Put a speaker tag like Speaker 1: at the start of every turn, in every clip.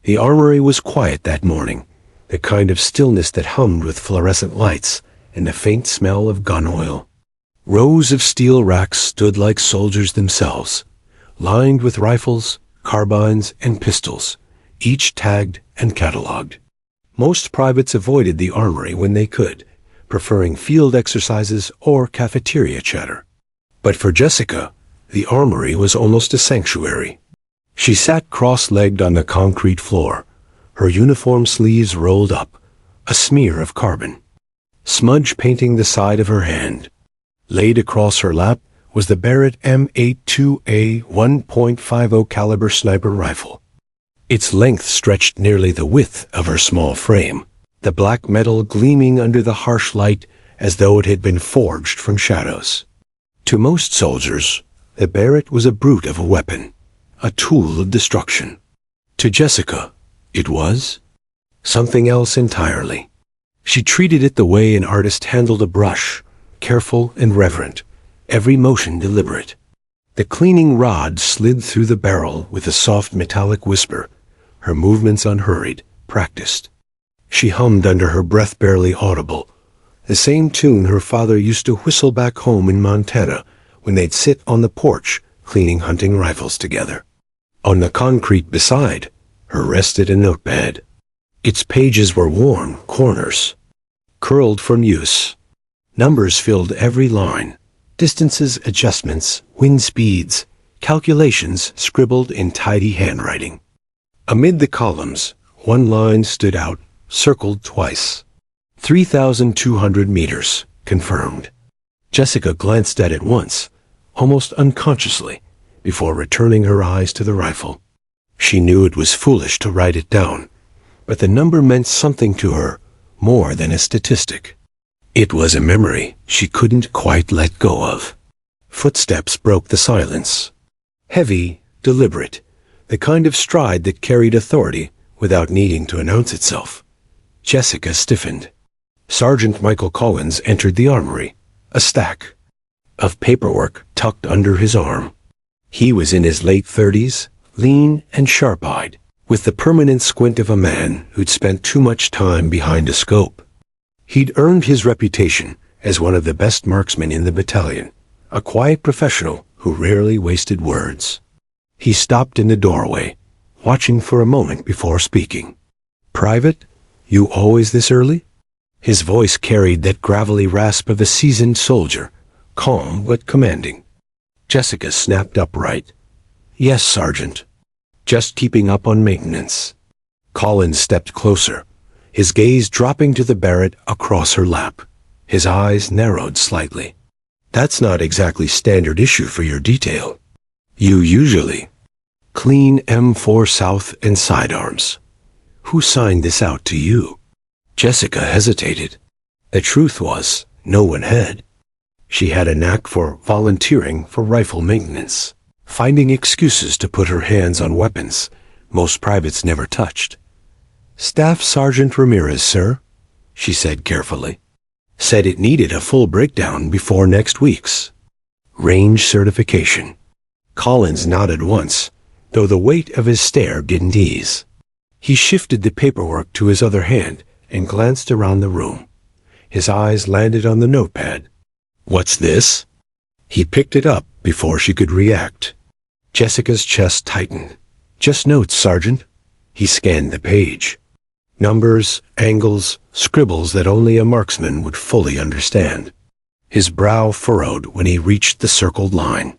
Speaker 1: The armory was quiet that morning, the kind of stillness that hummed with fluorescent lights and the faint smell of gun oil. Rows of steel racks stood like soldiers themselves, lined with rifles, carbines, and pistols, each tagged and catalogued. Most privates avoided the armory when they could, preferring field exercises or cafeteria chatter. But for Jessica, the armory was almost a sanctuary. She sat cross-legged on the concrete floor, her uniform sleeves rolled up, a smear of carbon, smudge painting the side of her hand. Laid across her lap was the Barrett M82A 1.50 caliber sniper rifle. Its length stretched nearly the width of her small frame, the black metal gleaming under the harsh light as though it had been forged from shadows. To most soldiers, the Barrett was a brute of a weapon, a tool of destruction. To Jessica, it was something else entirely. She treated it the way an artist handled a brush, careful and reverent, every motion deliberate. The cleaning rod slid through the barrel with a soft metallic whisper, her movements unhurried, practiced. She hummed under her breath, barely audible, the same tune her father used to whistle back home in Montana when they'd sit on the porch cleaning hunting rifles together. On the concrete beside her rested a notepad. Its pages were worn corners, curled from use. Numbers filled every line, distances, adjustments, wind speeds, calculations scribbled in tidy handwriting. Amid the columns, one line stood out, circled twice. 3,200 meters, confirmed. Jessica glanced at it once, almost unconsciously, before returning her eyes to the rifle. She knew it was foolish to write it down, but the number meant something to her, more than a statistic. It was a memory she couldn't quite let go of. Footsteps broke the silence. Heavy, deliberate, the kind of stride that carried authority without needing to announce itself. Jessica stiffened. Sergeant Michael Collins entered the armory, a stack of paperwork tucked under his arm. He was in his late 30s, lean and sharp-eyed, with the permanent squint of a man who'd spent too much time behind a scope. He'd earned his reputation as one of the best marksmen in the battalion, a quiet professional who rarely wasted words. He stopped in the doorway, watching for a moment before speaking. "Private, you always this early?" His voice carried that gravelly rasp of a seasoned soldier, calm but commanding. Jessica snapped upright. "Yes, Sergeant. Just keeping up on maintenance." Collins stepped closer, his gaze dropping to the Barrett across her lap. His eyes narrowed slightly. "That's not exactly standard issue for your detail. You usually clean M4 South and sidearms. Who signed this out to you?" Jessica hesitated. The truth was, no one had. She had a knack for volunteering for rifle maintenance, finding excuses to put her hands on weapons most privates never touched. "Staff Sergeant Ramirez, sir," she said carefully. "Said it needed a full breakdown before next week's range certification." Collins nodded once, though the weight of his stare didn't ease. He shifted the paperwork to his other hand and glanced around the room. His eyes landed on the notepad. "What's this?" He picked it up before she could react. Jessica's chest tightened. "Just notes, Sergeant." He scanned the page. Numbers, angles, scribbles that only a marksman would fully understand. His brow furrowed when he reached the circled line.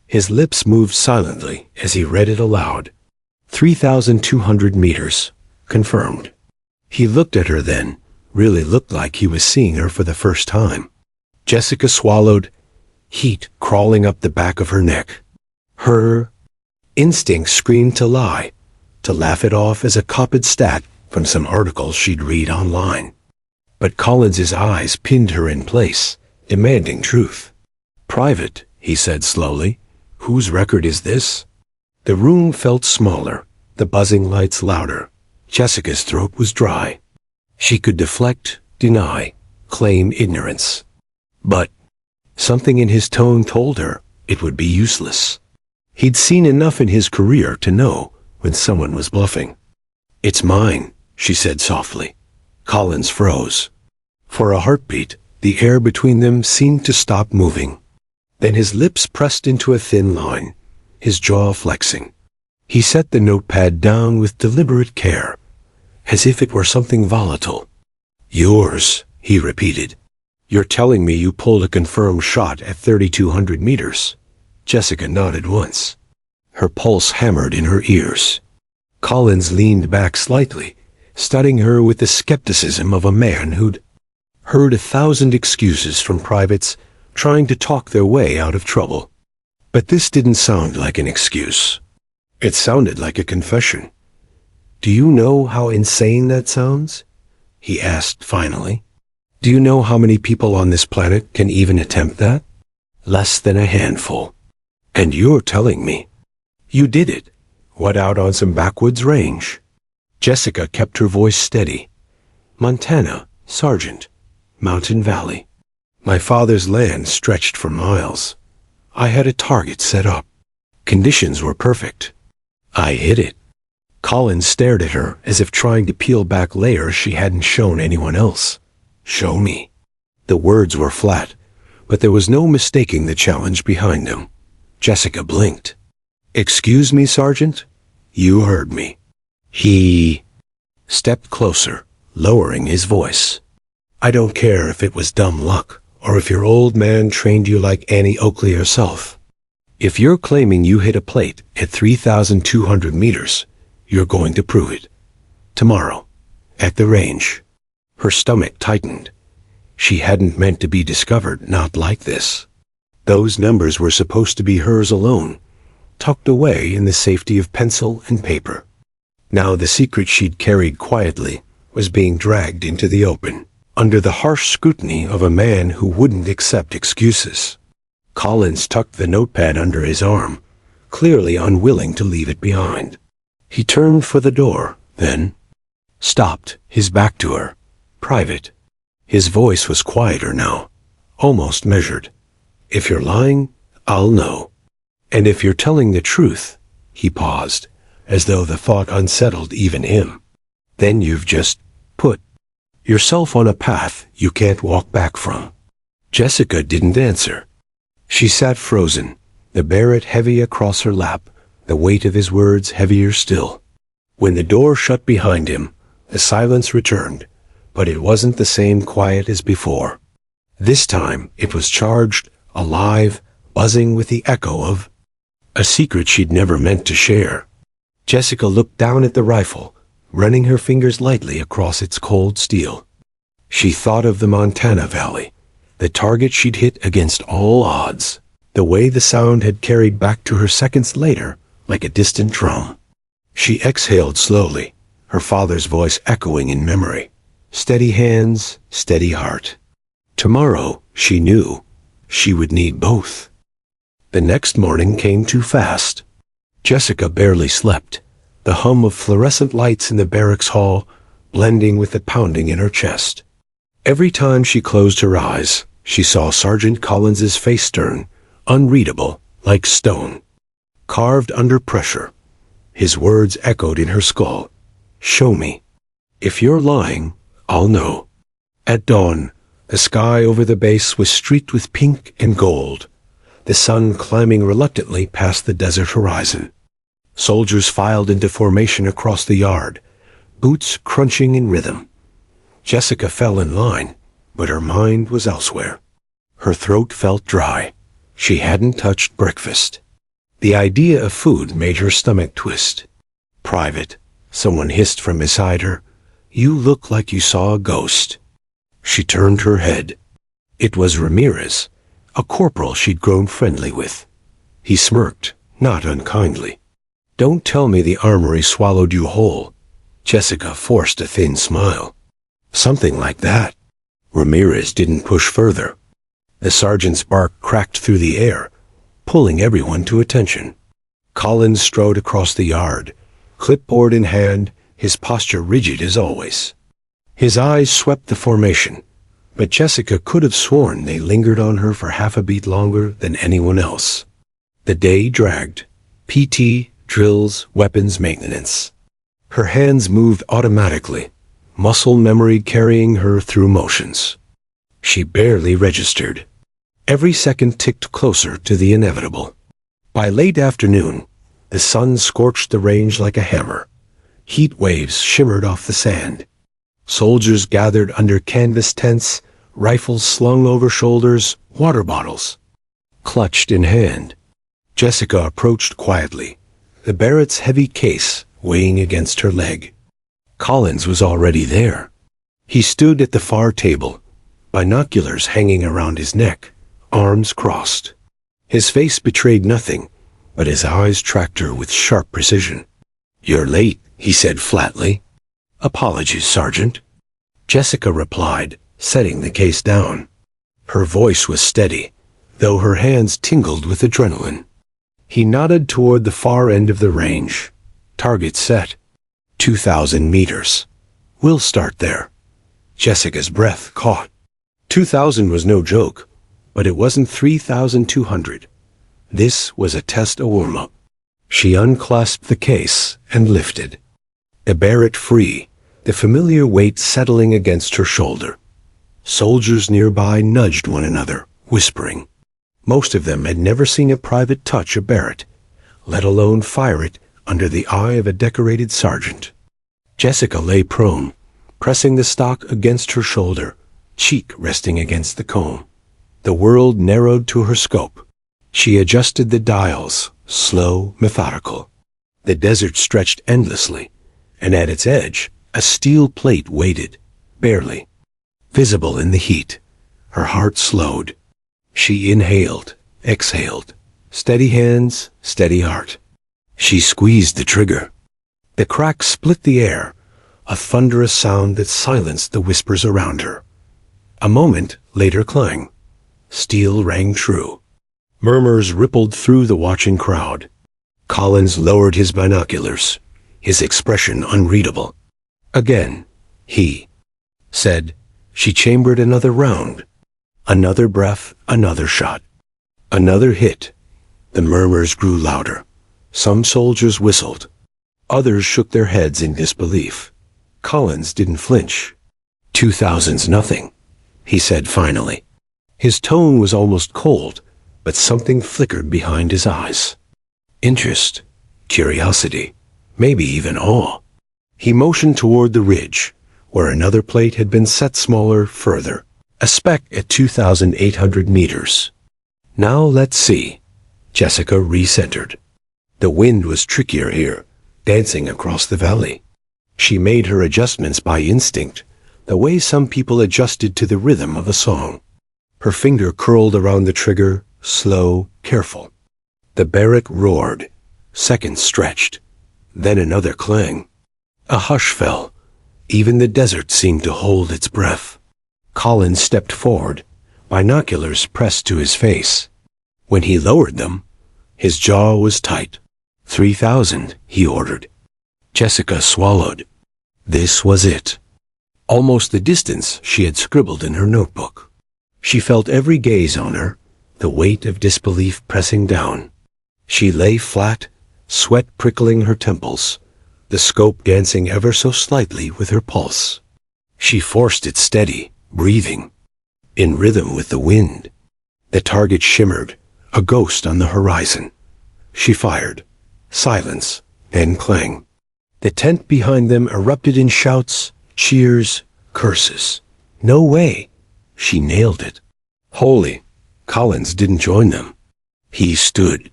Speaker 1: His lips moved silently as he read it aloud. 3,200 meters, confirmed. He looked at her then, really looked like he was seeing her for the first time. Jessica swallowed, heat crawling up the back of her neck. Her instinct screamed to lie, to laugh it off as a copied stat from some article she'd read online. But Collins's eyes pinned her in place, demanding truth. "Private," he said slowly, "whose record is this?" The room felt smaller, the buzzing lights louder. Jessica's throat was dry. She could deflect, deny, claim ignorance. But something in his tone told her it would be useless. He'd seen enough in his career to know when someone was bluffing. "It's mine," she said softly. Collins froze. For a heartbeat, the air between them seemed to stop moving. Then his lips pressed into a thin line, his jaw flexing. He set the notepad down with deliberate care, as if it were something volatile. "Yours," he repeated. "You're telling me you pulled a confirmed shot at 3,200 meters?" Jessica nodded once. Her pulse hammered in her ears. Collins leaned back slightly, studying her with the skepticism of a man who'd heard 1,000 excuses from privates trying to talk their way out of trouble. But this didn't sound like an excuse. It sounded like a confession. "Do you know how insane that sounds?" he asked finally. "Do you know how many people on this planet can even attempt that? Less than a handful. And you're telling me you did it. What, out on some backwoods range?" Jessica kept her voice steady. "Montana, Sergeant. Mountain Valley. My father's land stretched for miles. I had a target set up. Conditions were perfect. I hit it." Collins stared at her as if trying to peel back layers she hadn't shown anyone else. "Show me." The words were flat, but there was no mistaking the challenge behind them. Jessica blinked. "Excuse me, Sergeant? You heard me." He stepped closer, lowering his voice. "I don't care if it was dumb luck, or if your old man trained you like Annie Oakley herself. If you're claiming you hit a plate at 3,200 meters, you're going to prove it. Tomorrow, at the range." Her stomach tightened. She hadn't meant to be discovered not like this. Those numbers were supposed to be hers alone, tucked away in the safety of pencil and paper. Now the secret she'd carried quietly was being dragged into the open, under the harsh scrutiny of a man who wouldn't accept excuses. Collins tucked the notepad under his arm, clearly unwilling to leave it behind. He turned for the door, then stopped, his back to her. "Private." His voice was quieter now, almost measured. "If you're lying, I'll know. And if you're telling the truth," he paused, as though the thought unsettled even him, "then you've just put yourself on a path you can't walk back from." Jessica didn't answer. She sat frozen, the Barrett heavy across her lap, the weight of his words heavier still. When the door shut behind him, the silence returned, but it wasn't the same quiet as before. This time it was charged, alive, buzzing with the echo of a secret she'd never meant to share. Jessica looked down at the rifle, running her fingers lightly across its cold steel. She thought of the Montana Valley, the target she'd hit against all odds, the way the sound had carried back to her seconds later like a distant drum. She exhaled slowly, her father's voice echoing in memory. Steady hands, steady heart. Tomorrow, she knew, she would need both. The next morning came too fast. Jessica barely slept, the hum of fluorescent lights in the barracks hall blending with the pounding in her chest. Every time she closed her eyes, she saw Sergeant Collins's face stern, unreadable, like stone. Carved under pressure, his words echoed in her skull. "Show me. If you're lying, I'll know." At dawn, the sky over the base was streaked with pink and gold, the sun climbing reluctantly past the desert horizon. Soldiers filed into formation across the yard, boots crunching in rhythm. Jessica fell in line, but her mind was elsewhere. Her throat felt dry. She hadn't touched breakfast. The idea of food made her stomach twist. "Private," someone hissed from beside her, "you look like you saw a ghost." She turned her head. It was Ramirez, a corporal she'd grown friendly with. He smirked, not unkindly. "Don't tell me the armory swallowed you whole." Jessica forced a thin smile. "Something like that." Ramirez didn't push further. The sergeant's bark cracked through the air, pulling everyone to attention. Collins strode across the yard, clipboard in hand, his posture rigid as always. His eyes swept the formation, but Jessica could have sworn they lingered on her for half a beat longer than anyone else. The day dragged. PT, drills, weapons maintenance. Her hands moved automatically, muscle memory carrying her through motions. She barely registered. Every second ticked closer to the inevitable. By late afternoon, the sun scorched the range like a hammer. Heat waves shimmered off the sand. Soldiers gathered under canvas tents, rifles slung over shoulders, water bottles clutched in hand. Jessica approached quietly, the Barrett's heavy case weighing against her leg. Collins was already there. He stood at the far table, binoculars hanging around his neck, arms crossed. His face betrayed nothing, but his eyes tracked her with sharp precision. "You're late," he said flatly. "Apologies, Sergeant." Jessica replied, setting the case down. Her voice was steady, though her hands tingled with adrenaline. He nodded toward the far end of the range. Target set. 2,000 meters. "We'll start there." Jessica's breath caught. 2,000 was no joke, but it wasn't 3,200. This was a test, a warm-up. She unclasped the case and lifted. A Barrett free, the familiar weight settling against her shoulder. Soldiers nearby nudged one another, whispering. Most of them had never seen a private touch a Barrett, let alone fire it under the eye of a decorated sergeant. Jessica lay prone, pressing the stock against her shoulder, cheek resting against the comb. The world narrowed to her scope. She adjusted the dials, slow, methodical. The desert stretched endlessly, and at its edge, a steel plate waited, barely visible in the heat. Her heart slowed. She inhaled, exhaled. Steady hands, steady heart. She squeezed the trigger. The crack split the air, a thunderous sound that silenced the whispers around her. A moment later clang. Steel rang true. Murmurs rippled through the watching crowd. Collins lowered his binoculars, his expression unreadable. Again, he said. She chambered another round. Another breath, another shot. Another hit. The murmurs grew louder. Some soldiers whistled. Others shook their heads in disbelief. Collins didn't flinch. 2,000's nothing, he said finally. His tone was almost cold, but something flickered behind his eyes. Interest, curiosity, maybe even awe. He motioned toward the ridge, where another plate had been set smaller further, a speck at 2,800 meters. "Now let's see." Jessica recentered. The wind was trickier here, dancing across the valley. She made her adjustments by instinct, the way some people adjusted to the rhythm of a song. Her finger curled around the trigger, slow, careful. The Barrett roared. Seconds stretched. Then another clang. A hush fell. Even the desert seemed to hold its breath. Collins stepped forward, binoculars pressed to his face. When he lowered them, his jaw was tight. 3,000, he ordered. Jessica swallowed. This was it. Almost the distance she had scribbled in her notebook. She felt every gaze on her, the weight of disbelief pressing down. She lay flat, sweat prickling her temples, the scope dancing ever so slightly with her pulse. She forced it steady, breathing, in rhythm with the wind. The target shimmered, a ghost on the horizon. She fired. Silence, then clang. The tent behind them erupted in shouts, cheers, curses. No way. She nailed it. Holy. Collins didn't join them. He stood,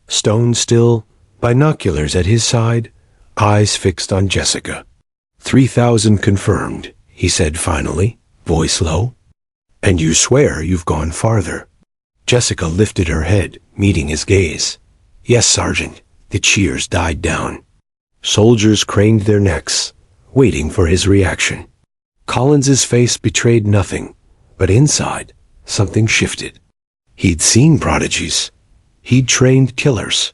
Speaker 1: stone still, binoculars at his side, eyes fixed on Jessica. 3,000 confirmed, he said finally, voice low. And you swear you've gone farther. Jessica lifted her head, meeting his gaze. Yes, Sergeant. The cheers died down. Soldiers craned their necks, waiting for his reaction. Collins's face betrayed nothing, but inside, something shifted. He'd seen prodigies. He'd trained killers.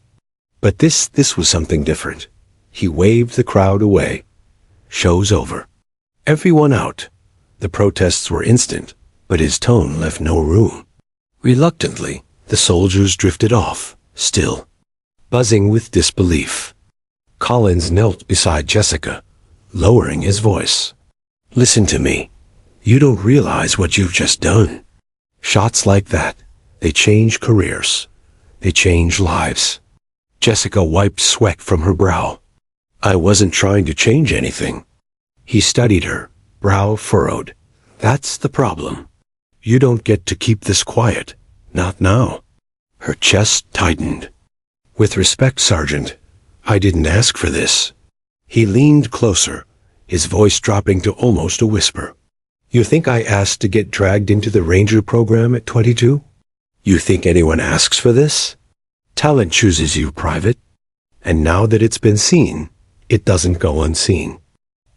Speaker 1: But this was something different. He waved the crowd away. Show's over. Everyone out. The protests were instant, but his tone left no room. Reluctantly, the soldiers drifted off, still, buzzing with disbelief. Collins knelt beside Jessica, lowering his voice. Listen to me. You don't realize what you've just done. Shots like that, they change careers. They change lives. Jessica wiped sweat from her brow. I wasn't trying to change anything. He studied her, brow furrowed. That's the problem. You don't get to keep this quiet. Not now. Her chest tightened. With respect, Sergeant, I didn't ask for this. He leaned closer, his voice dropping to almost a whisper. You think I asked to get dragged into the Ranger program at 22? You think anyone asks for this? Talent chooses you, Private. And now that it's been seen, it doesn't go unseen.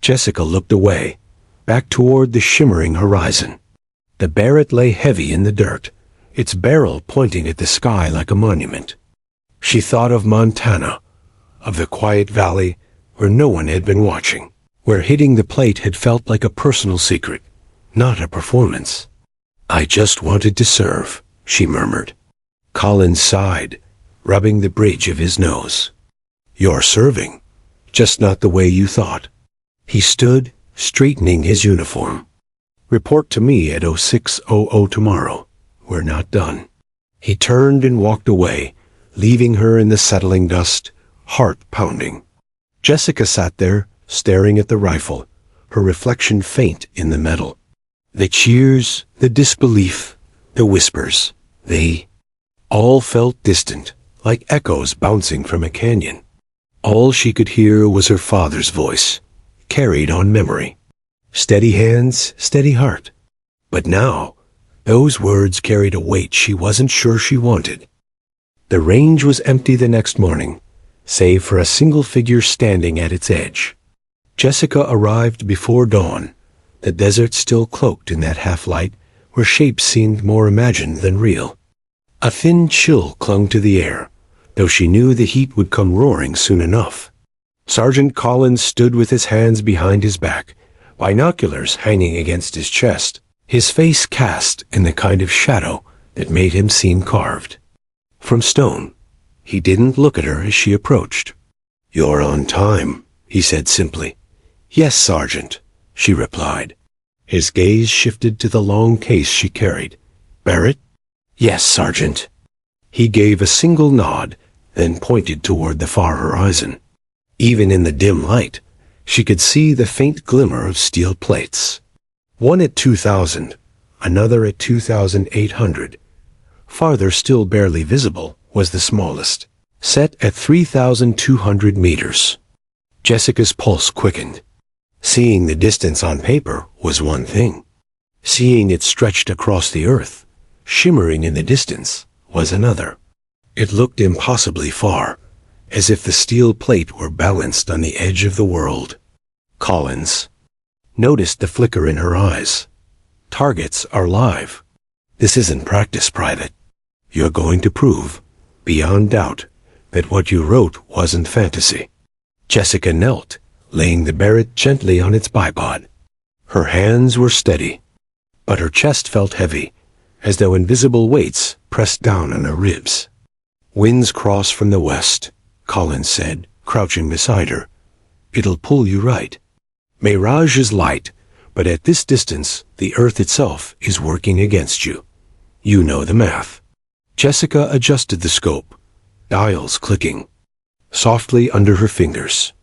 Speaker 1: Jessica looked away, back toward the shimmering horizon. The Barrett lay heavy in the dirt, its barrel pointing at the sky like a monument. She thought of Montana, of the quiet valley where no one had been watching, where hitting the plate had felt like a personal secret, not a performance. I just wanted to serve, she murmured. Collins sighed, rubbing the bridge of his nose. You're serving, just not the way you thought. He stood, straightening his uniform. Report to me at 0600 tomorrow. We're not done. He turned and walked away, leaving her in the settling dust, heart pounding. Jessica sat there, staring at the rifle, her reflection faint in the metal. The cheers, the disbelief, the whispers, they all felt distant, like echoes bouncing from a canyon. All she could hear was her father's voice, carried on memory. Steady hands, steady heart. But now, those words carried a weight she wasn't sure she wanted. The range was empty the next morning, save for a single figure standing at its edge. Jessica arrived before dawn, the desert still cloaked in that half-light where shapes seemed more imagined than real. A thin chill clung to the air, though she knew the heat would come roaring soon enough. Sergeant Collins stood with his hands behind his back, binoculars hanging against his chest, his face cast in the kind of shadow that made him seem carved. From stone, he didn't look at her as she approached. You're on time, he said simply. Yes, Sergeant, she replied. His gaze shifted to the long case she carried. Barrett? Yes, Sergeant. He gave a single nod, then pointed toward the far horizon. Even in the dim light, she could see the faint glimmer of steel plates. One at 2,000, another at 2,800. Farther, still barely visible, was the smallest, set at 3,200 meters. Jessica's pulse quickened. Seeing the distance on paper was one thing. Seeing it stretched across the earth, shimmering in the distance, was another. It looked impossibly far, as if the steel plate were balanced on the edge of the world. Collins noticed the flicker in her eyes. Targets are live. This isn't practice, Private. You're going to prove, beyond doubt, that what you wrote wasn't fantasy. Jessica knelt, laying the Barrett gently on its bipod. Her hands were steady, but her chest felt heavy, as though invisible weights pressed down on her ribs. Winds cross from the west, Collins said, crouching beside her. It'll pull you right. Mirage is light, but at this distance, the earth itself is working against you. You know the math. Jessica adjusted the scope, dials clicking. Softly under her fingers.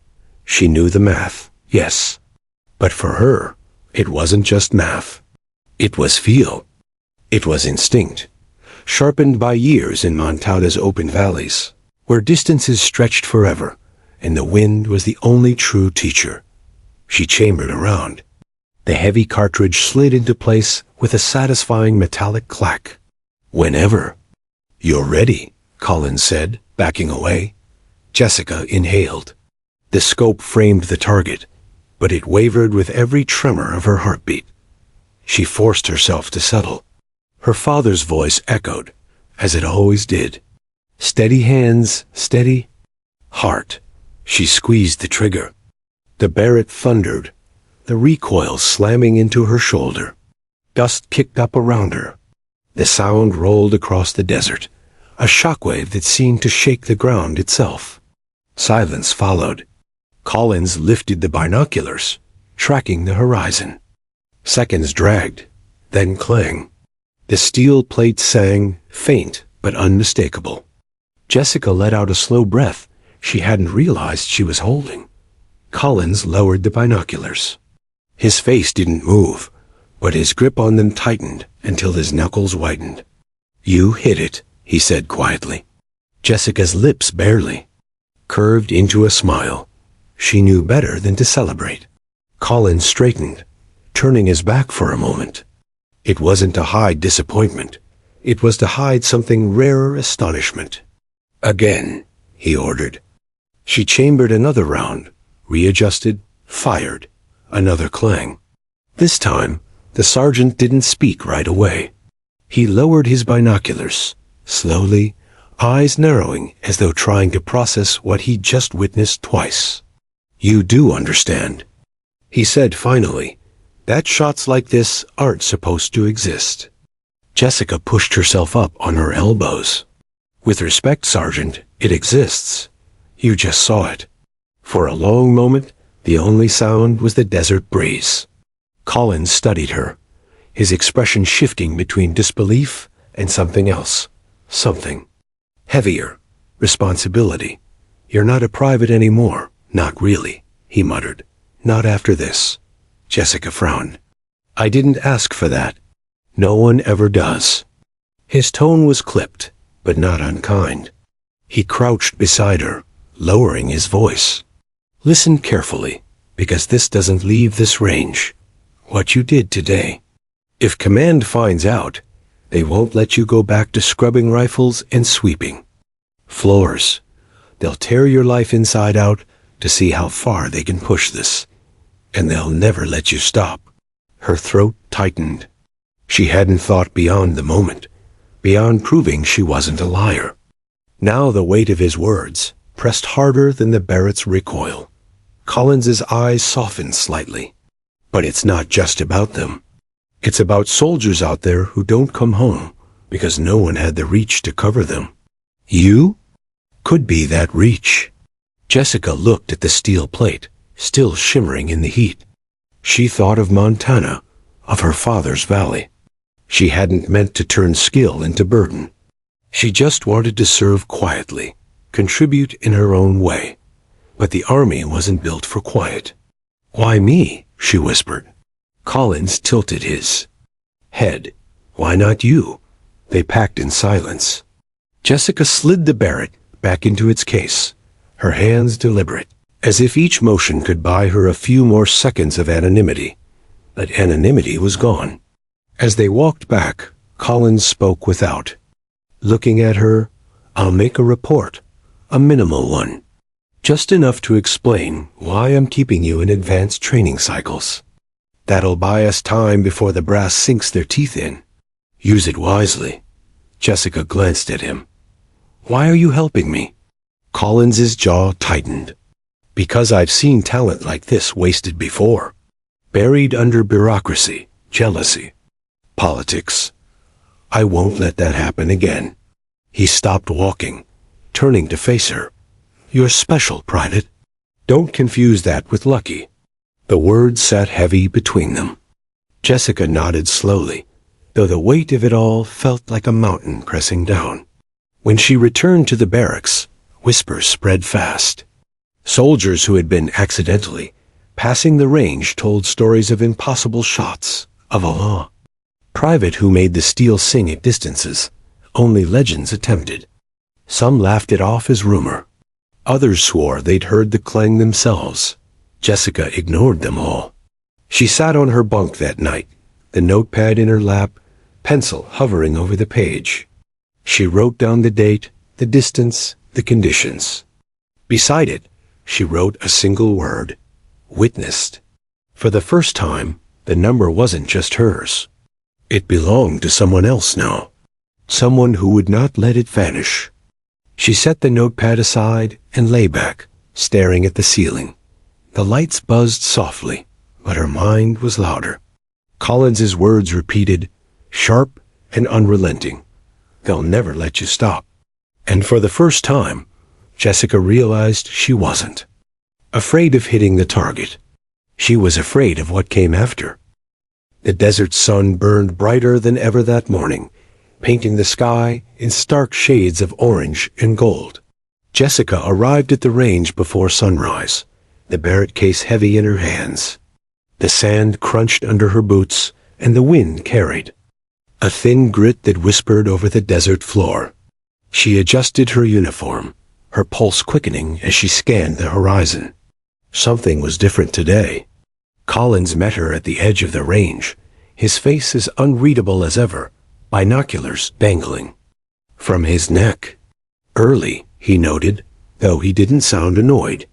Speaker 1: She knew the math, yes. But for her, it wasn't just math. It was feel. It was instinct, sharpened by years in Montana's open valleys, where distances stretched forever, and the wind was the only true teacher. She chambered around. The heavy cartridge slid into place with a satisfying metallic clack. Whenever. You're ready, Collins said, backing away. Jessica inhaled. The scope framed the target, but it wavered with every tremor of her heartbeat. She forced herself to settle. Her father's voice echoed, as it always did. Steady hands, steady heart. She squeezed the trigger. The Barrett thundered, the recoil slamming into her shoulder. Dust kicked up around her. The sound rolled across the desert, a shockwave that seemed to shake the ground itself. Silence followed, Collins lifted the binoculars, tracking the horizon. Seconds dragged, then clang. The steel plate sang, faint but unmistakable. Jessica let out a slow breath she hadn't realized she was holding. Collins lowered the binoculars. His face didn't move, but his grip on them tightened until his knuckles whitened. "You hit it," he said quietly. Jessica's lips barely curved into a smile. She knew better than to celebrate. Collins straightened, turning his back for a moment. It wasn't to hide disappointment. It was to hide something rarer astonishment. "Again," he ordered. She chambered another round, readjusted, fired. Another clang. This time, the sergeant didn't speak right away. He lowered his binoculars, slowly, eyes narrowing as though trying to process what he'd just witnessed twice. "You do understand," he said finally, "that shots like this aren't supposed to exist." Jessica pushed herself up on her elbows. "With respect, Sergeant, it exists. You just saw it." For a long moment, the only sound was the desert breeze. Collins studied her, his expression shifting between disbelief and something else. Something heavier. Responsibility. "You're not a private anymore." "Not really," he muttered. "Not after this." Jessica frowned. "I didn't ask for that. No one ever does." His tone was clipped, but not unkind. He crouched beside her, lowering his voice. "Listen carefully, because this doesn't leave this range. What you did today. If command finds out, they won't let you go back to scrubbing rifles and sweeping floors. They'll tear your life inside out to see how far they can push this. And they'll never let you stop." Her throat tightened. She hadn't thought beyond the moment, beyond proving she wasn't a liar. Now the weight of his words pressed harder than the Barrett's recoil. Collins's eyes softened slightly. "But it's not just about them. It's about soldiers out there who don't come home because no one had the reach to cover them. You could be that reach." Jessica looked at the steel plate, still shimmering in the heat. She thought of Montana, of her father's valley. She hadn't meant to turn skill into burden. She just wanted to serve quietly, contribute in her own way. But the army wasn't built for quiet. "Why me?" she whispered. Collins tilted his head. "Why not you?" They packed in silence. Jessica slid the Barrett back into its case, her hands deliberate, as if each motion could buy her a few more seconds of anonymity. But anonymity was gone. As they walked back, Collins spoke without. Looking at her, "I'll make a report, a minimal one. Just enough to explain why I'm keeping you in advanced training cycles. That'll buy us time before the brass sinks their teeth in. Use it wisely." Jessica glanced at him. "Why are you helping me?" Collins's jaw tightened. "Because I've seen talent like this wasted before. Buried under bureaucracy, jealousy, politics. I won't let that happen again." He stopped walking, turning to face her. "You're special, Private. Don't confuse that with lucky." The words sat heavy between them. Jessica nodded slowly, though the weight of it all felt like a mountain pressing down. When she returned to the barracks, whispers spread fast. Soldiers who had been accidentally passing the range told stories of impossible shots, of Allah. Private who made the steel sing at distances only legends attempted. Some laughed it off as rumor. Others swore they'd heard the clang themselves. Jessica ignored them all. She sat on her bunk that night, the notepad in her lap, pencil hovering over the page. She wrote down the date, the distance, the conditions. Beside it, she wrote a single word: witnessed. For the first time, the number wasn't just hers. It belonged to someone else now. Someone who would not let it vanish. She set the notepad aside and lay back, staring at the ceiling. The lights buzzed softly, but her mind was louder. Collins's words repeated, sharp and unrelenting. "They'll never let you stop." And for the first time, Jessica realized she wasn't. afraid of hitting the target. She was afraid of what came after. The desert sun burned brighter than ever that morning, painting the sky in stark shades of orange and gold. Jessica arrived at the range before sunrise, the Barrett case heavy in her hands. The sand crunched under her boots, and the wind carried a thin grit that whispered over the desert floor. She adjusted her uniform, her pulse quickening as she scanned the horizon. Something was different today. Collins met her at the edge of the range, his face as unreadable as ever, binoculars dangling from his neck. Early, he noted, though he didn't sound annoyed.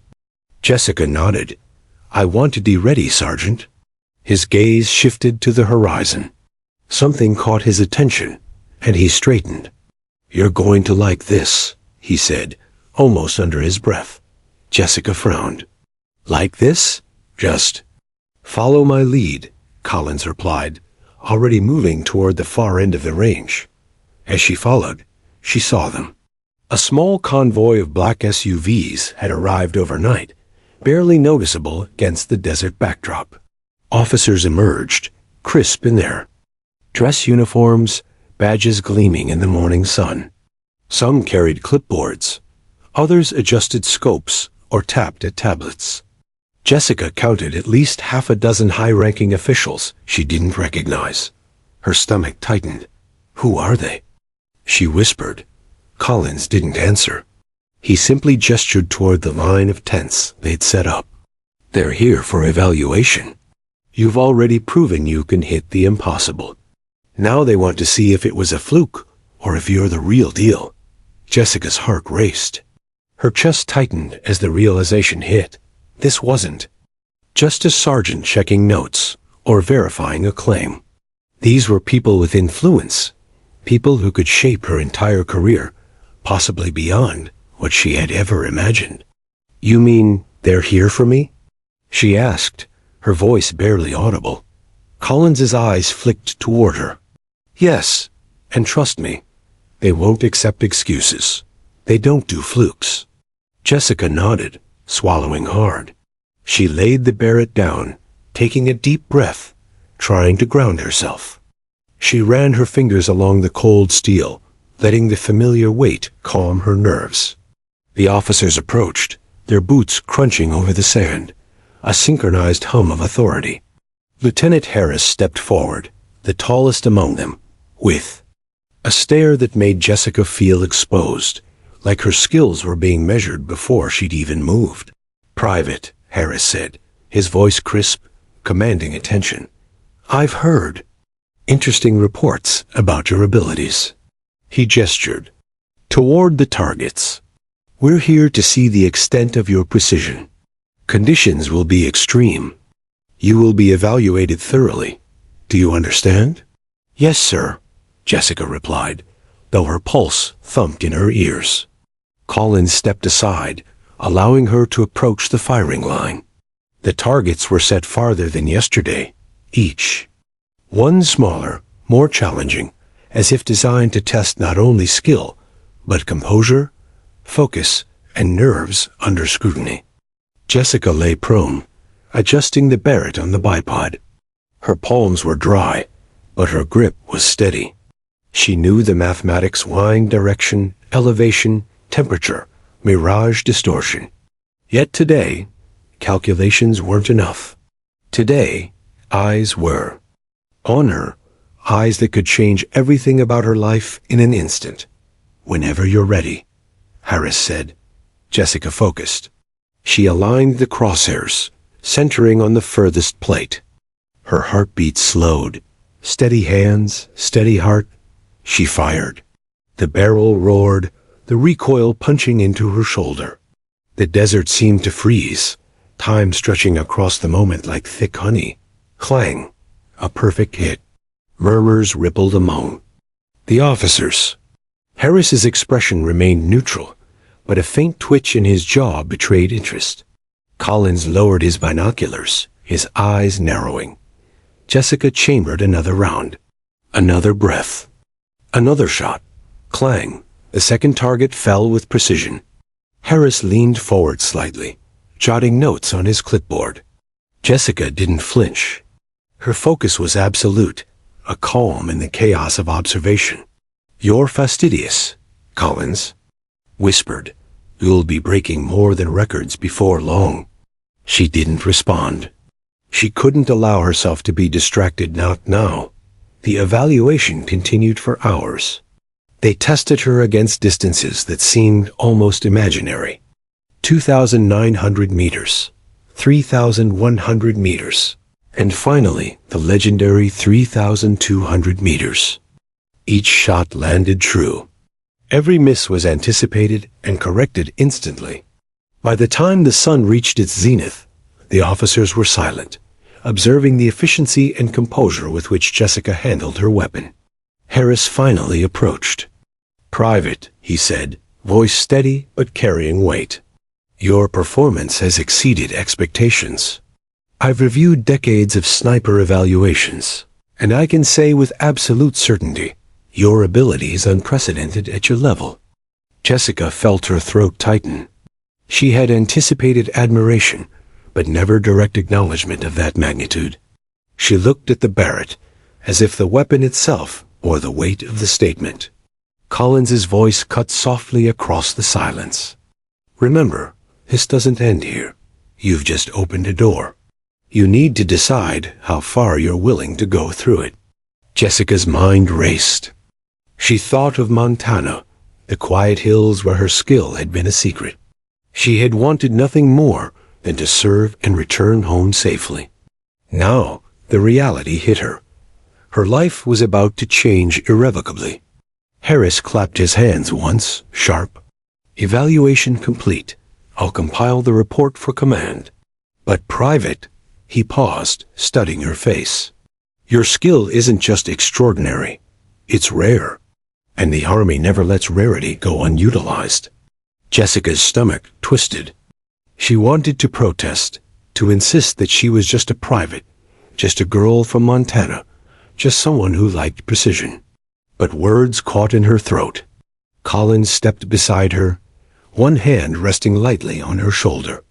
Speaker 1: Jessica nodded. "I want to be ready, Sergeant." His gaze shifted to the horizon. Something caught his attention, and he straightened. "You're going to like this," he said, almost under his breath. Jessica frowned. "Like this? Just follow my lead," Collins replied, already moving toward the far end of the range. As she followed, she saw them. A small convoy of black SUVs had arrived overnight, barely noticeable against the desert backdrop. Officers emerged, crisp in their dress uniforms, badges gleaming in the morning sun. Some carried clipboards. Others adjusted scopes or tapped at tablets. Jessica counted at least half a dozen high-ranking officials she didn't recognize. Her stomach tightened. "Who are they?" she whispered. Collins didn't answer. He simply gestured toward the line of tents they'd set up. "They're here for evaluation. You've already proven you can hit the impossible. Now they want to see if it was a fluke or if you're the real deal." Jessica's heart raced. Her chest tightened as the realization hit. This wasn't just a sergeant checking notes or verifying a claim. These were people with influence, people who could shape her entire career, possibly beyond what she had ever imagined. "You mean they're here for me?" she asked, her voice barely audible. Collins's eyes flicked toward her. "Yes, and trust me, they won't accept excuses. They don't do flukes." Jessica nodded, swallowing hard. She laid the Barrett down, taking a deep breath, trying to ground herself. She ran her fingers along the cold steel, letting the familiar weight calm her nerves. The officers approached, their boots crunching over the sand, a synchronized hum of authority. Lieutenant Harris stepped forward, the tallest among them, with a stare that made Jessica feel exposed, like her skills were being measured before she'd even moved. "Private," Harris said, his voice crisp, commanding attention. "I've heard interesting reports about your abilities." He gestured toward the targets. "We're here to see the extent of your precision. Conditions will be extreme. You will be evaluated thoroughly. Do you understand?" "Yes, sir," Jessica replied, though her pulse thumped in her ears. Collins stepped aside, allowing her to approach the firing line. The targets were set farther than yesterday, each one smaller, more challenging, as if designed to test not only skill, but composure, focus, and nerves under scrutiny. Jessica lay prone, adjusting the Barrett on the bipod. Her palms were dry, but her grip was steady. She knew the mathematics: wind direction, elevation, temperature, mirage distortion. Yet today, calculations weren't enough. Today, eyes were on her, eyes that could change everything about her life in an instant. "Whenever you're ready," Harris said. Jessica focused. She aligned the crosshairs, centering on the furthest plate. Her heartbeat slowed. Steady hands, steady heart. She fired. The barrel roared, the recoil punching into her shoulder. The desert seemed to freeze, time stretching across the moment like thick honey. Clang. A perfect hit. Murmurs rippled among the officers. Harris's expression remained neutral, but a faint twitch in his jaw betrayed interest. Collins lowered his binoculars, his eyes narrowing. Jessica chambered another round. Another breath. Another shot. Clang. The second target fell with precision. Harris leaned forward slightly, jotting notes on his clipboard. Jessica didn't flinch. Her focus was absolute, a calm in the chaos of observation. "You're fastidious, Collins," whispered. "You'll be breaking more than records before long." She didn't respond. She couldn't allow herself to be distracted, not now. The evaluation continued for hours. They tested her against distances that seemed almost imaginary. 2,900 meters, 3,100 meters, and finally the legendary 3,200 meters. Each shot landed true. Every miss was anticipated and corrected instantly. By the time the sun reached its zenith, the officers were silent, observing the efficiency and composure with which Jessica handled her weapon. Harris finally approached. "Private," he said, voice steady but carrying weight. "Your performance has exceeded expectations. I've reviewed decades of sniper evaluations, and I can say with absolute certainty, your ability is unprecedented at your level." Jessica felt her throat tighten. She had anticipated admiration, but never direct acknowledgement of that magnitude. She looked at the Barrett, as if the weapon itself bore the weight of the statement. Collins's voice cut softly across the silence. "Remember, this doesn't end here. You've just opened a door. You need to decide how far you're willing to go through it." Jessica's mind raced. She thought of Montana, the quiet hills where her skill had been a secret. She had wanted nothing more than to serve and return home safely. Now, the reality hit her. Her life was about to change irrevocably. Harris clapped his hands once, sharp. "Evaluation complete. I'll compile the report for command." "But Private," he paused, studying her face. "Your skill isn't just extraordinary. It's rare. And the Army never lets rarity go unutilized." Jessica's stomach twisted. She wanted to protest, to insist that she was just a private, just a girl from Montana, just someone who liked precision. But words caught in her throat. Collins stepped beside her, one hand resting lightly on her shoulder.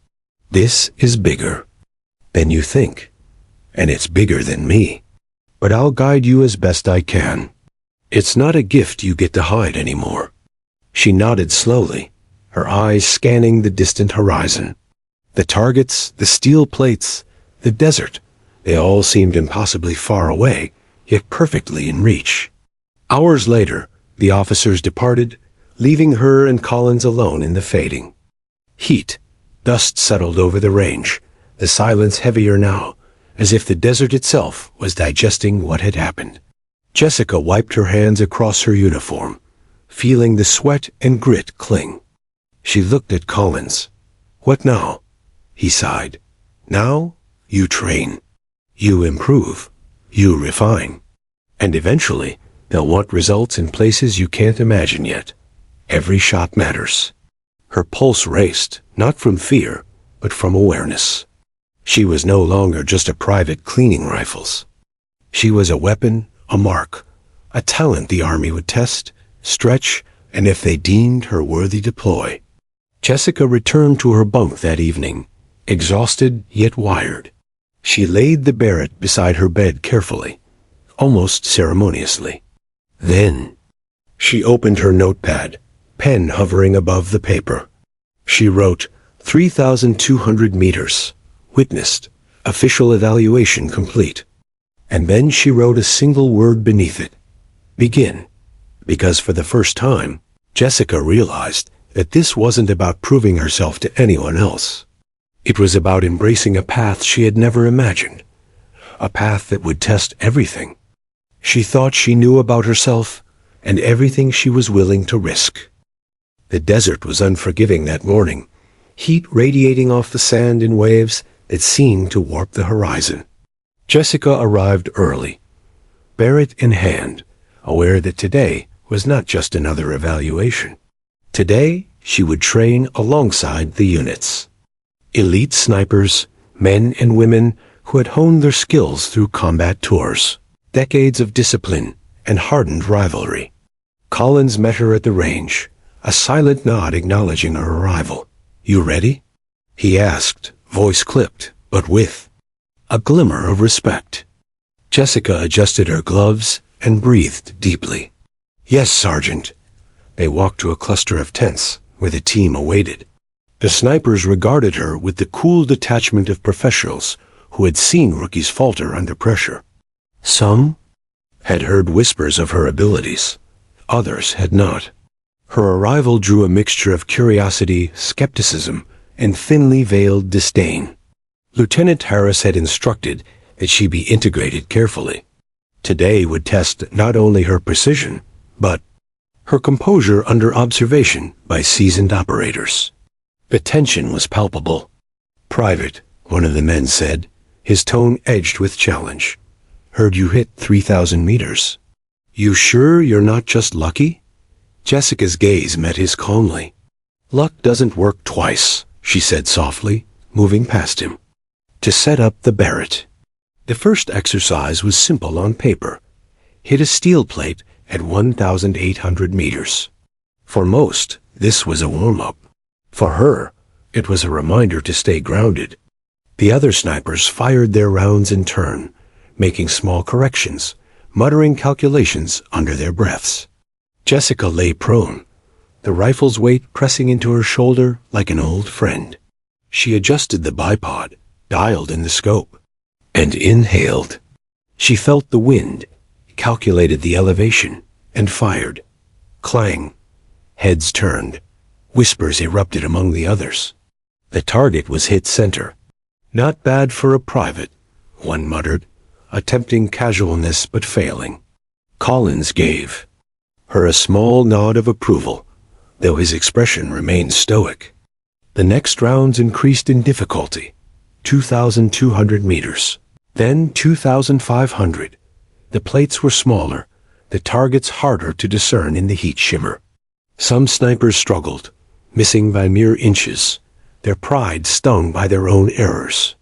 Speaker 1: "This is bigger than you think, and it's bigger than me. But I'll guide you as best I can. It's not a gift you get to hide anymore." She nodded slowly, her eyes scanning the distant horizon. The targets, the steel plates, the desert, they all seemed impossibly far away, yet perfectly in reach. Hours later, the officers departed, leaving her and Collins alone in the fading. Heat, dust settled over the range, the silence heavier now, as if the desert itself was digesting what had happened. Jessica wiped her hands across her uniform, feeling the sweat and grit cling. She looked at Collins. "What now?" He sighed. "Now, you train. You improve. You refine. And eventually, they'll want results in places you can't imagine yet. Every shot matters." Her pulse raced, not from fear, but from awareness. She was no longer just a private cleaning rifles. She was a weapon, a mark, a talent the Army would test, stretch, and if they deemed her worthy deploy. Jessica returned to her bunk that evening, exhausted yet wired. She laid the Barrett beside her bed carefully, almost ceremoniously. Then, she opened her notepad, pen hovering above the paper. She wrote, 3,200 meters, witnessed, official evaluation complete. And then she wrote a single word beneath it, begin. Because for the first time, Jessica realized that this wasn't about proving herself to anyone else. It was about embracing a path she had never imagined, a path that would test everything. She thought she knew about herself and everything she was willing to risk. The desert was unforgiving that morning, heat radiating off the sand in waves that seemed to warp the horizon. Jessica arrived early, Barrett in hand, aware that today was not just another evaluation. Today, she would train alongside the units. Elite snipers, men and women who had honed their skills through combat tours, decades of discipline and hardened rivalry. Collins met her at the range, a silent nod acknowledging her arrival. "You ready?" he asked, voice clipped, but with a glimmer of respect. Jessica adjusted her gloves and breathed deeply. Yes, Sergeant. They walked to a cluster of tents where the team awaited. The snipers regarded her with the cool detachment of professionals who had seen rookies falter under pressure. Some had heard whispers of her abilities. Others had not. Her arrival drew a mixture of curiosity, skepticism, and thinly veiled disdain. Lieutenant Harris had instructed that she be integrated carefully. Today would test not only her precision, but her composure under observation by seasoned operators. The tension was palpable. Private, one of the men said, his tone edged with challenge. Heard you hit 3,000 meters. You sure you're not just lucky? Jessica's gaze met his calmly. Luck doesn't work twice, she said softly, moving past him. To set up the Barrett. The first exercise was simple on paper. Hit a steel plate at 1,800 meters. For most, this was a warm-up. For her, it was a reminder to stay grounded. The other snipers fired their rounds in turn, making small corrections, muttering calculations under their breaths. Jessica lay prone, the rifle's weight pressing into her shoulder like an old friend. She adjusted the bipod, dialed in the scope, and inhaled. She felt the wind, calculated the elevation, and fired. Clang. Heads turned. Whispers erupted among the others. The target was hit center. Not bad for a private, one muttered, attempting casualness but failing. Collins gave her a small nod of approval, though his expression remained stoic. The next rounds increased in difficulty. 2,200 meters. Then 2,500. The plates were smaller, the targets harder to discern in the heat shimmer. Some snipers struggled, missing by mere inches, their pride stung by their own errors.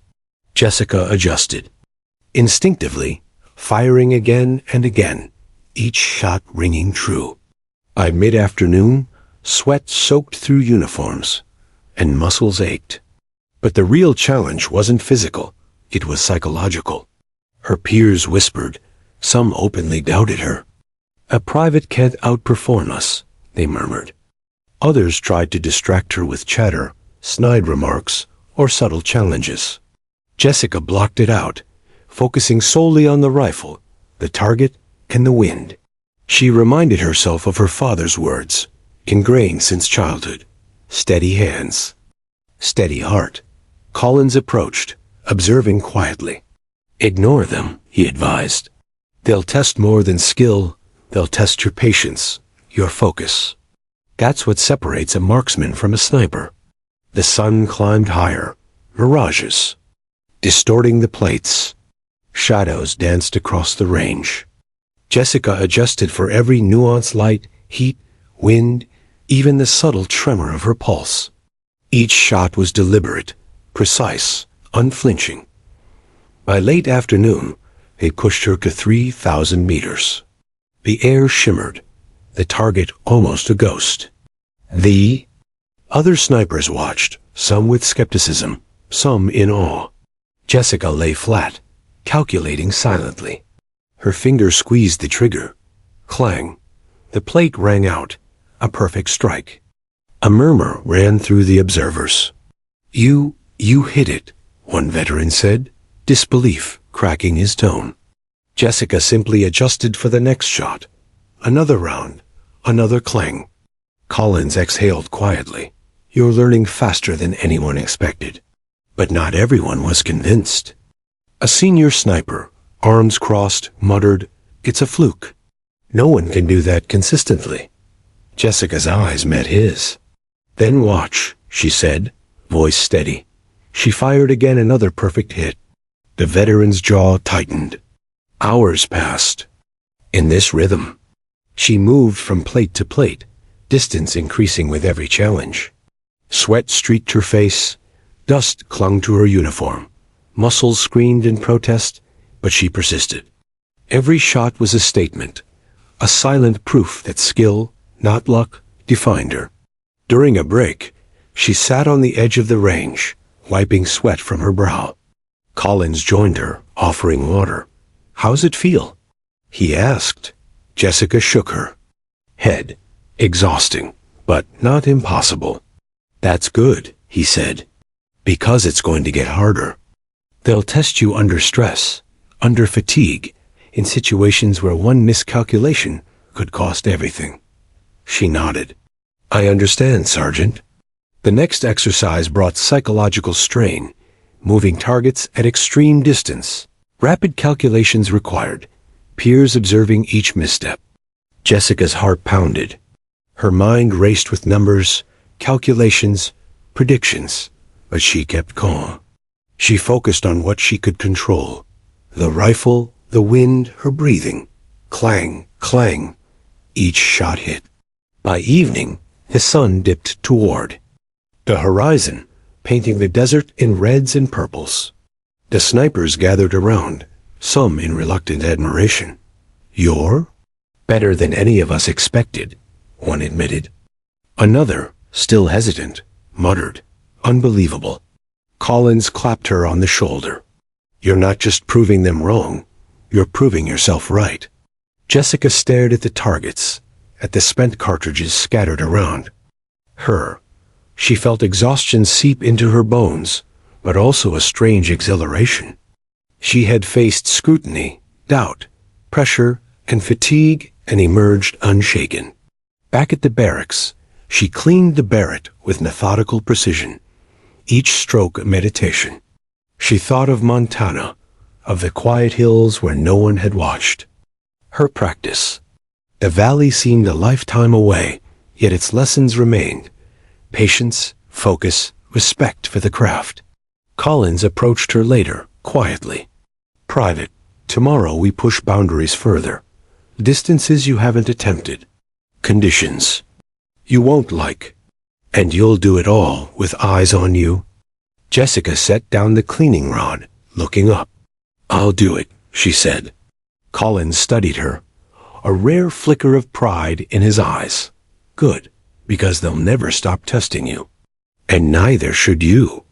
Speaker 1: Jessica adjusted. Instinctively, firing again and again, each shot ringing true. By mid-afternoon, sweat soaked through uniforms, and muscles ached. But the real challenge wasn't physical, it was psychological. Her peers whispered, some openly doubted her. A private can't outperform us, they murmured. Others tried to distract her with chatter, snide remarks, or subtle challenges. Jessica blocked it out, focusing solely on the rifle, the target, and the wind. She reminded herself of her father's words, ingrained since childhood. Steady hands. Steady heart. Collins approached, observing quietly. Ignore them, he advised. They'll test more than skill, they'll test your patience, your focus. That's what separates a marksman from a sniper. The sun climbed higher, mirages, distorting the plates. Shadows danced across the range. Jessica adjusted for every nuanced light, heat, wind, even the subtle tremor of her pulse. Each shot was deliberate, precise, unflinching. By late afternoon, they pushed her to 3,000 meters. The air shimmered, the target almost a ghost. The other snipers watched, some with skepticism, some in awe. Jessica lay flat, calculating silently. Her fingers squeezed the trigger. Clang. The plate rang out, a perfect strike. A murmur ran through the observers. You hit it, one veteran said, disbelief cracking his tone. Jessica simply adjusted for the next shot. Another round, another clang. Collins exhaled quietly. You're learning faster than anyone expected. But not everyone was convinced. A senior sniper, arms crossed, muttered, It's a fluke. No one can do that consistently. Jessica's eyes met his. Then watch, she said, voice steady. She fired again, another perfect hit. The veteran's jaw tightened. Hours passed. In this rhythm, she moved from plate to plate, distance increasing with every challenge. Sweat streaked her face, dust clung to her uniform. Muscles screamed in protest, but she persisted. Every shot was a statement, a silent proof that skill, not luck, defined her. During a break, she sat on the edge of the range, wiping sweat from her brow. Collins joined her, offering water. "How's it feel?" he asked. Jessica shook her head. "Exhausting, but not impossible." "That's good," he said, "because it's going to get harder. They'll test you under stress, under fatigue, in situations where one miscalculation could cost everything." She nodded. "I understand, Sergeant." The next exercise brought psychological strain, moving targets at extreme distance. Rapid calculations required, peers observing each misstep. Jessica's heart pounded. Her mind raced with numbers, calculations, predictions, but she kept calm. She focused on what she could control. The rifle, the wind, her breathing. Clang, clang. Each shot hit. By evening, the sun dipped toward the horizon, painting the desert in reds and purples. The snipers gathered around, some in reluctant admiration. "You're better than any of us expected," one admitted. Another, still hesitant, muttered, "Unbelievable." Collins clapped her on the shoulder. "You're not just proving them wrong, you're proving yourself right." Jessica stared at the targets, at the spent cartridges scattered around her. She felt exhaustion seep into her bones, but also a strange exhilaration. She had faced scrutiny, doubt, pressure, and fatigue and emerged unshaken. Back at the barracks, she cleaned the Barrett with methodical precision, each stroke a meditation. She thought of Montana, of the quiet hills where no one had watched. Her practice. The valley seemed a lifetime away, yet its lessons remained. Patience, focus, respect for the craft. Collins approached her later, quietly. "Private, tomorrow we push boundaries further. Distances you haven't attempted. Conditions you won't like. And you'll do it all with eyes on you." Jessica set down the cleaning rod, looking up. "I'll do it," she said. Collins studied her, a rare flicker of pride in his eyes. "Good, because they'll never stop testing you. And neither should you."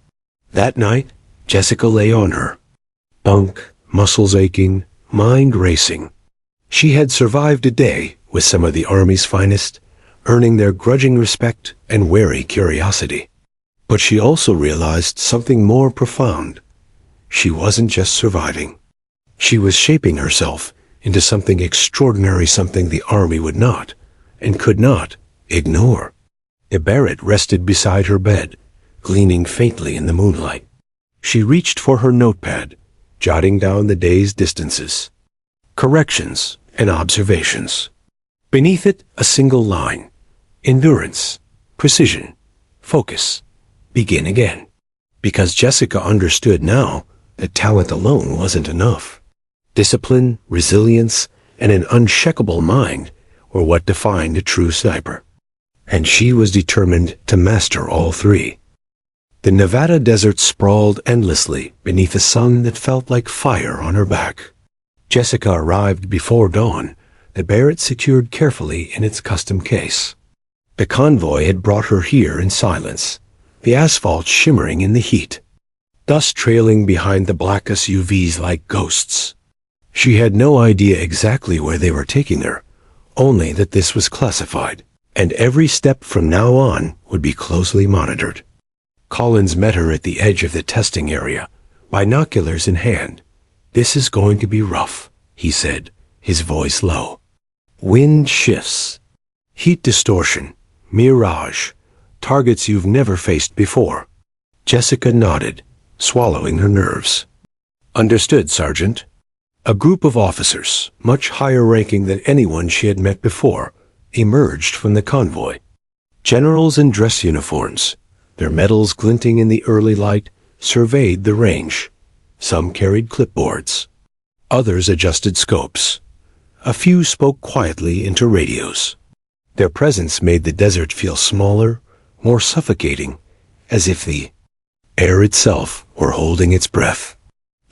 Speaker 1: That night, Jessica lay on her. Bunk, muscles aching, mind racing. She had survived a day with some of the Army's finest, earning their grudging respect and wary curiosity. But she also realized something more profound. She wasn't just surviving. She was shaping herself into something extraordinary, something the Army would not, and could not, ignore. A Barrett rested beside her bed, gleaming faintly in the moonlight. She reached for her notepad, jotting down the day's distances, corrections, and observations. Beneath it, a single line. Endurance, precision, focus, begin again. Because Jessica understood now that talent alone wasn't enough. Discipline, resilience, and an unshakable mind were what defined a true sniper. And she was determined to master all three. The Nevada desert sprawled endlessly beneath a sun that felt like fire on her back. Jessica arrived before dawn, the Barrett secured carefully in its custom case. The convoy had brought her here in silence, the asphalt shimmering in the heat, dust trailing behind the black SUVs like ghosts. She had no idea exactly where they were taking her, only that this was classified, and every step from now on would be closely monitored. Collins met her at the edge of the testing area, binoculars in hand. "This is going to be rough," he said, his voice low. "Wind shifts, heat distortion, mirage, targets you've never faced before." Jessica nodded, swallowing her nerves. "Understood, Sergeant." A group of officers, much higher ranking than anyone she had met before, emerged from the convoy. Generals in dress uniforms, their medals glinting in the early light, surveyed the range. Some carried clipboards. Others adjusted scopes. A few spoke quietly into radios. Their presence made the desert feel smaller, more suffocating, as if the air itself were holding its breath.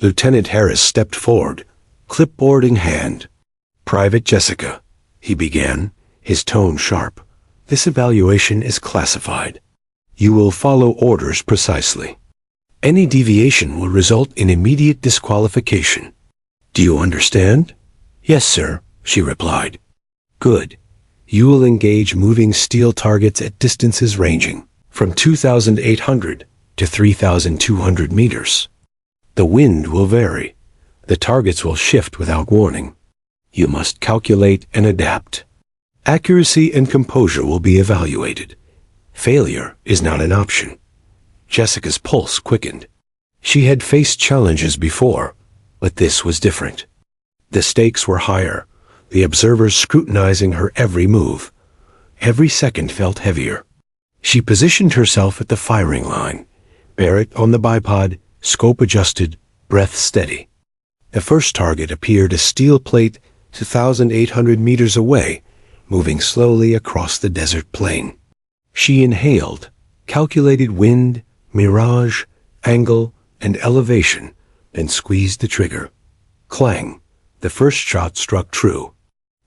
Speaker 1: Lieutenant Harris stepped forward, clipboard in hand. "Private Jessica," he began, his tone sharp. "This evaluation is classified. You will follow orders precisely." Any deviation will result in immediate disqualification. Do you understand? Yes, sir, she replied. Good. You will engage moving steel targets at distances ranging from 2,800 to 3,200 meters. The wind will vary. The targets will shift without warning. You must calculate and adapt. Accuracy and composure will be evaluated. Failure is not an option. Jessica's pulse quickened. She had faced challenges before, but this was different. The stakes were higher, the observers scrutinizing her every move. Every second felt heavier. She positioned herself at the firing line. Barrett on the bipod, scope adjusted, breath steady. The first target appeared a steel plate 2,800 meters away, moving slowly across the desert plain. She inhaled, calculated wind, mirage, angle, and elevation, then squeezed the trigger. Clang! The first shot struck true.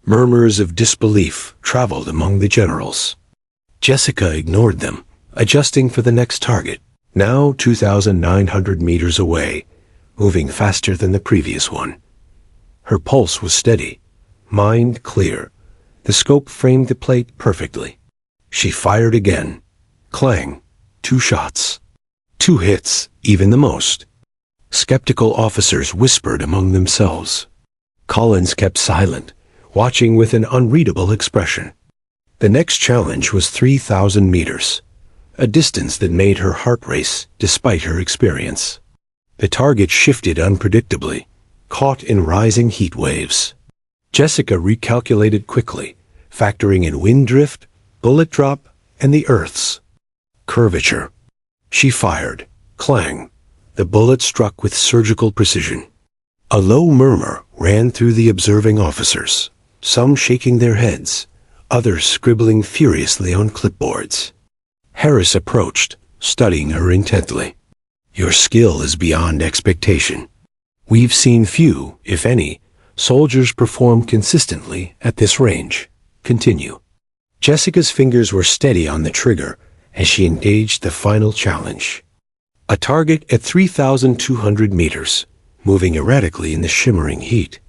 Speaker 1: Murmurs of disbelief traveled among the generals. Jessica ignored them, adjusting for the next target, now 2,900 meters away, moving faster than the previous one. Her pulse was steady, mind clear. The scope framed the plate perfectly. She fired again. Clang! 2 shots. 2 hits, even the most. Skeptical officers whispered among themselves. Collins kept silent, watching with an unreadable expression. The next challenge was 3,000 meters, a distance that made her heart race despite her experience. The target shifted unpredictably, caught in rising heat waves. Jessica recalculated quickly, factoring in wind drift, bullet drop, and the Earth's curvature. She fired. Clang! The bullet struck with surgical precision. A low murmur ran through the observing officers, some shaking their heads, others scribbling furiously on clipboards. Harris approached, studying her intently. Your skill is beyond expectation. We've seen few, if any, soldiers perform consistently at this range. Continue. Jessica's fingers were steady on the trigger as she engaged the final challenge. A target at 3,200 meters, moving erratically in the shimmering heat.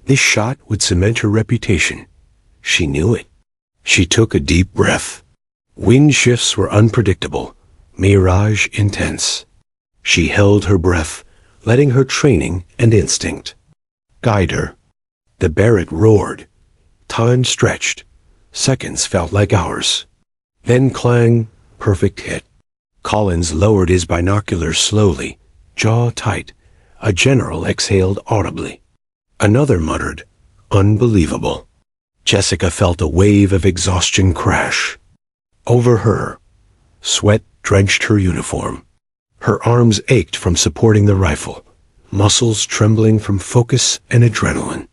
Speaker 1: This shot would cement her reputation. She knew it. She took a deep breath. Wind shifts were unpredictable, mirage intense. She held her breath, letting her training and instinct guide her. The Barrett roared. Time stretched. Seconds felt like hours. Then clang, perfect hit. Collins lowered his binoculars slowly, jaw tight. A general exhaled audibly. Another muttered, unbelievable. Jessica felt a wave of exhaustion crash over her. Sweat drenched her uniform. Her arms ached from supporting the rifle, muscles trembling from focus and adrenaline.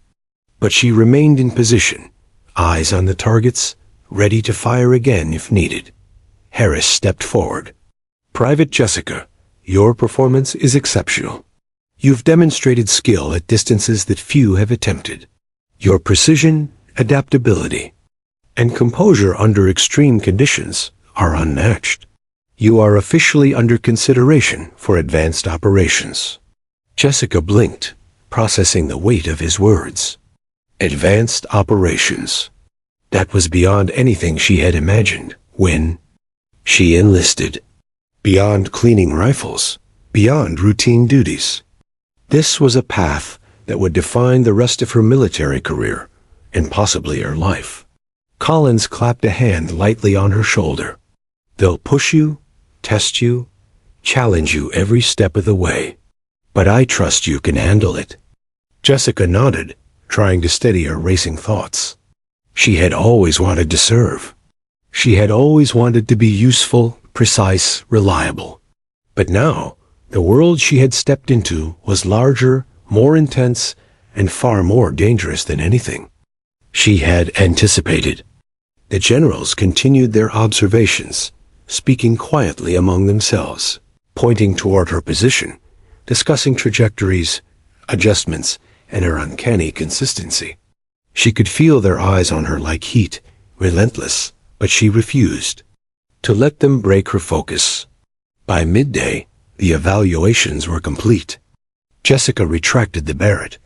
Speaker 1: But she remained in position, eyes on the targets, ready to fire again if needed. Harris stepped forward. Private Jessica, your performance is exceptional. You've demonstrated skill at distances that few have attempted. Your precision, adaptability, and composure under extreme conditions are unmatched. You are officially under consideration for advanced operations. Jessica blinked, processing the weight of his words. Advanced operations. That was beyond anything she had imagined when she enlisted. Beyond cleaning rifles, beyond routine duties. This was a path that would define the rest of her military career, and possibly her life. Collins clapped a hand lightly on her shoulder. They'll push you, test you, challenge you every step of the way. But I trust you can handle it. Jessica nodded, trying to steady her racing thoughts. She had always wanted to serve. She had always wanted to be useful, precise, reliable. But now, the world she had stepped into was larger, more intense, and far more dangerous than anything she had anticipated. The generals continued their observations, speaking quietly among themselves, pointing toward her position, discussing trajectories, adjustments, and her uncanny consistency. She could feel their eyes on her like heat, relentless, but she refused to let them break her focus. By midday, The evaluations were complete. Jessica retracted the Barrett,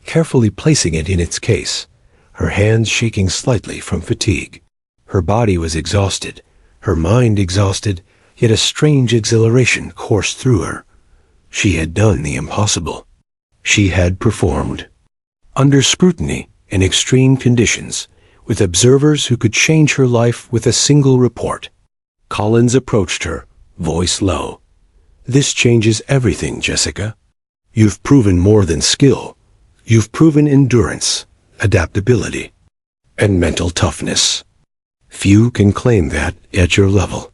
Speaker 1: carefully placing it in its case, her hands shaking slightly from fatigue. Her body was exhausted, her mind exhausted, yet a strange exhilaration coursed through her. She had done the impossible. She had performed. Under scrutiny, in extreme conditions, with observers who could change her life with a single report. Collins approached her, voice low. "This changes everything, Jessica. You've proven more than skill. You've proven endurance, adaptability, and mental toughness. Few can claim that at your level.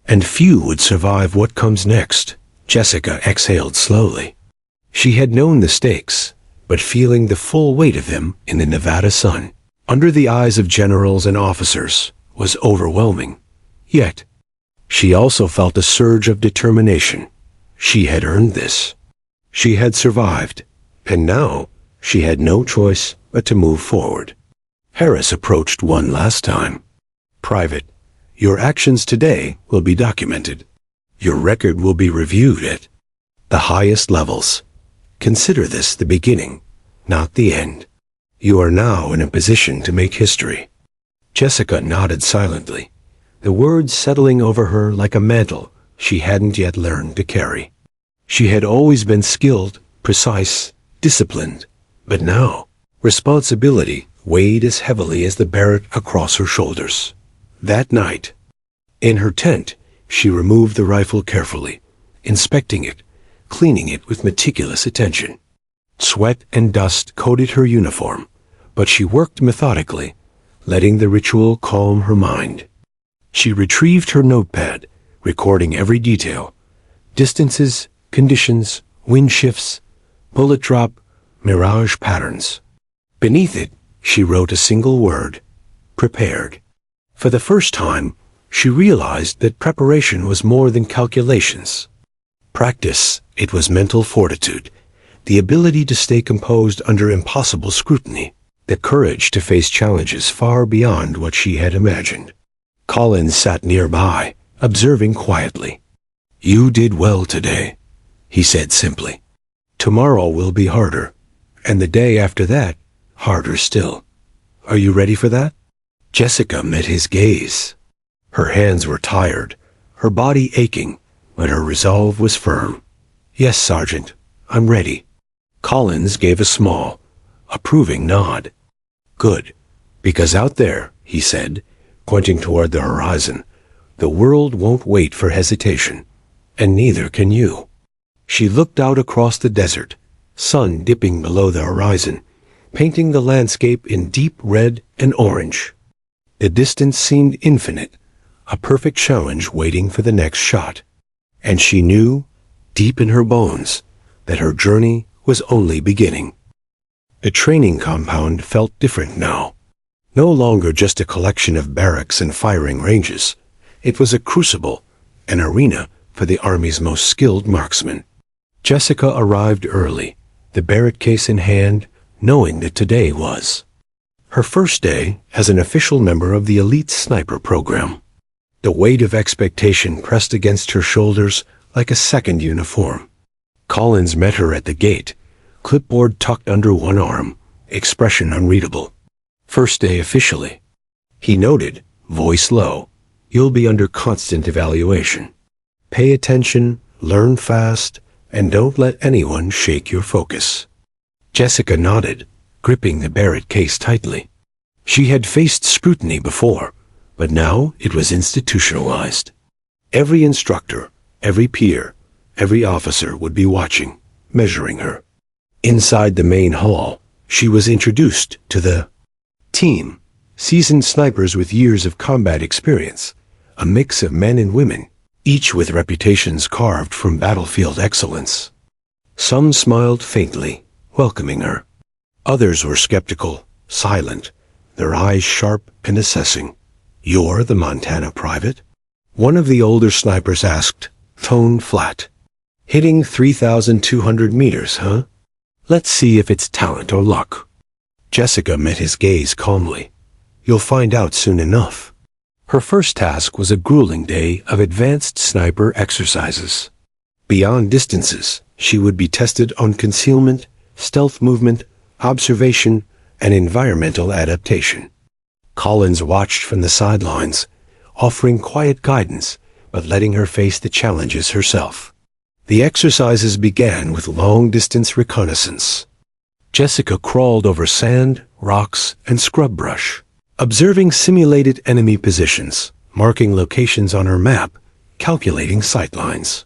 Speaker 1: And few would survive what comes next." Jessica exhaled slowly. She had known the stakes, but feeling the full weight of them in the Nevada sun, under the eyes of generals and officers, was overwhelming. Yet, she also felt a surge of determination. She had earned this. She had survived, and now she had no choice but to move forward. Harris approached one last time. "Private, your actions today will be documented. Your record will be reviewed at the highest levels. Consider this the beginning, not the end. You are now in a position to make history." Jessica nodded silently, the words settling over her like a mantle she hadn't yet learned to carry. She had always been skilled, precise, disciplined, but now responsibility weighed as heavily as the Barrett across her shoulders. That night, in her tent, she removed the rifle carefully, inspecting it, cleaning it with meticulous attention. Sweat and dust coated her uniform, but she worked methodically, letting the ritual calm her mind. She retrieved her notepad, recording every detail: distances, conditions, wind shifts, bullet drop, mirage patterns. Beneath it, she wrote a single word: prepared. For the first time, she realized that preparation was more than calculations. Practice, it was mental fortitude, the ability to stay composed under impossible scrutiny, the courage to face challenges far beyond what she had imagined. Collins sat nearby, observing quietly. "You did well today," he said simply. "Tomorrow will be harder, and the day after that, harder still. Are you ready for that?" Jessica met his gaze. Her hands were tired, her body aching, but her resolve was firm. "Yes, Sergeant, I'm ready." Collins gave a small, approving nod. "Good, because out there," he said, pointing toward the horizon, "the world won't wait for hesitation, and neither can you." She looked out across the desert, sun dipping below the horizon, painting the landscape in deep red and orange. The distance seemed infinite, a perfect challenge waiting for the next shot. And she knew, deep in her bones, that her journey was only beginning. The training compound felt different now. No longer just a collection of barracks and firing ranges. It was a crucible, an arena for the Army's most skilled marksmen. Jessica arrived early, the Barrett case in hand, knowing that today was her first day as an official member of the elite sniper program. The weight of expectation pressed against her shoulders like a second uniform. Collins met her at the gate, clipboard tucked under one arm, expression unreadable. "First day officially." He noted, voice low, "You'll be under constant evaluation. Pay attention, learn fast, and don't let anyone shake your focus." Jessica nodded, gripping the Barrett case tightly. She had faced scrutiny before, but now it was institutionalized. Every instructor, every peer, every officer would be watching, measuring her. Inside the main hall, she was introduced to the team, seasoned snipers with years of combat experience, a mix of men and women, each with reputations carved from battlefield excellence. Some smiled faintly, welcoming her. Others were skeptical, silent, their eyes sharp and assessing. "You're the Montana private?" One of the older snipers asked, tone flat. "Hitting 3,200 meters, huh? Let's see if it's talent or luck." Jessica met his gaze calmly. "You'll find out soon enough." Her first task was a grueling day of advanced sniper exercises. Beyond distances, she would be tested on concealment, stealth movement, observation, and environmental adaptation. Collins watched from the sidelines, offering quiet guidance, but letting her face the challenges herself. The exercises began with long-distance reconnaissance. Jessica crawled over sand, rocks, and scrub brush, observing simulated enemy positions, marking locations on her map, calculating sightlines.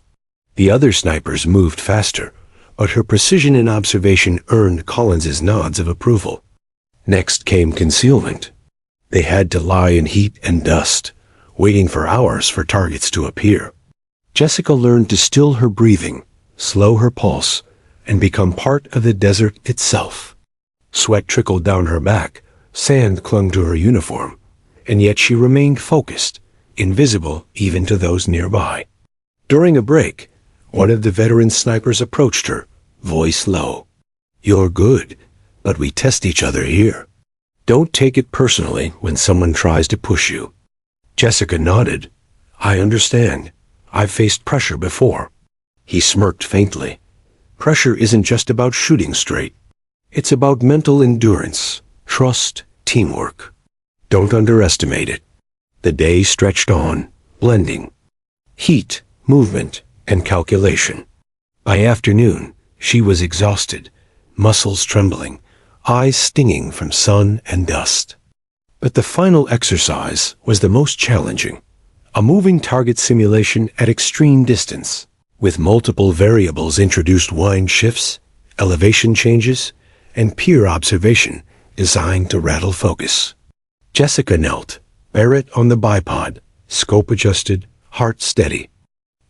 Speaker 1: The other snipers moved faster, but her precision in observation earned Collins's nods of approval. Next came concealment. They had to lie in heat and dust, waiting for hours for targets to appear. Jessica learned to still her breathing, slow her pulse, and become part of the desert itself. Sweat trickled down her back, sand clung to her uniform, and yet she remained focused, invisible even to those nearby. During a break, one of the veteran snipers approached her, voice low. "You're good, but we test each other here. Don't take it personally when someone tries to push you." Jessica nodded. "I understand. I've faced pressure before." He smirked faintly. "Pressure isn't just about shooting straight. It's about mental endurance, trust, teamwork. Don't underestimate it." The day stretched on, blending heat, movement, and calculation. By afternoon, she was exhausted, muscles trembling, eyes stinging from sun and dust. But the final exercise was the most challenging, a moving target simulation at extreme distance, with multiple variables introduced: wind shifts, elevation changes, and peer observation designed to rattle focus. Jessica knelt, Barrett on the bipod, scope adjusted, heart steady.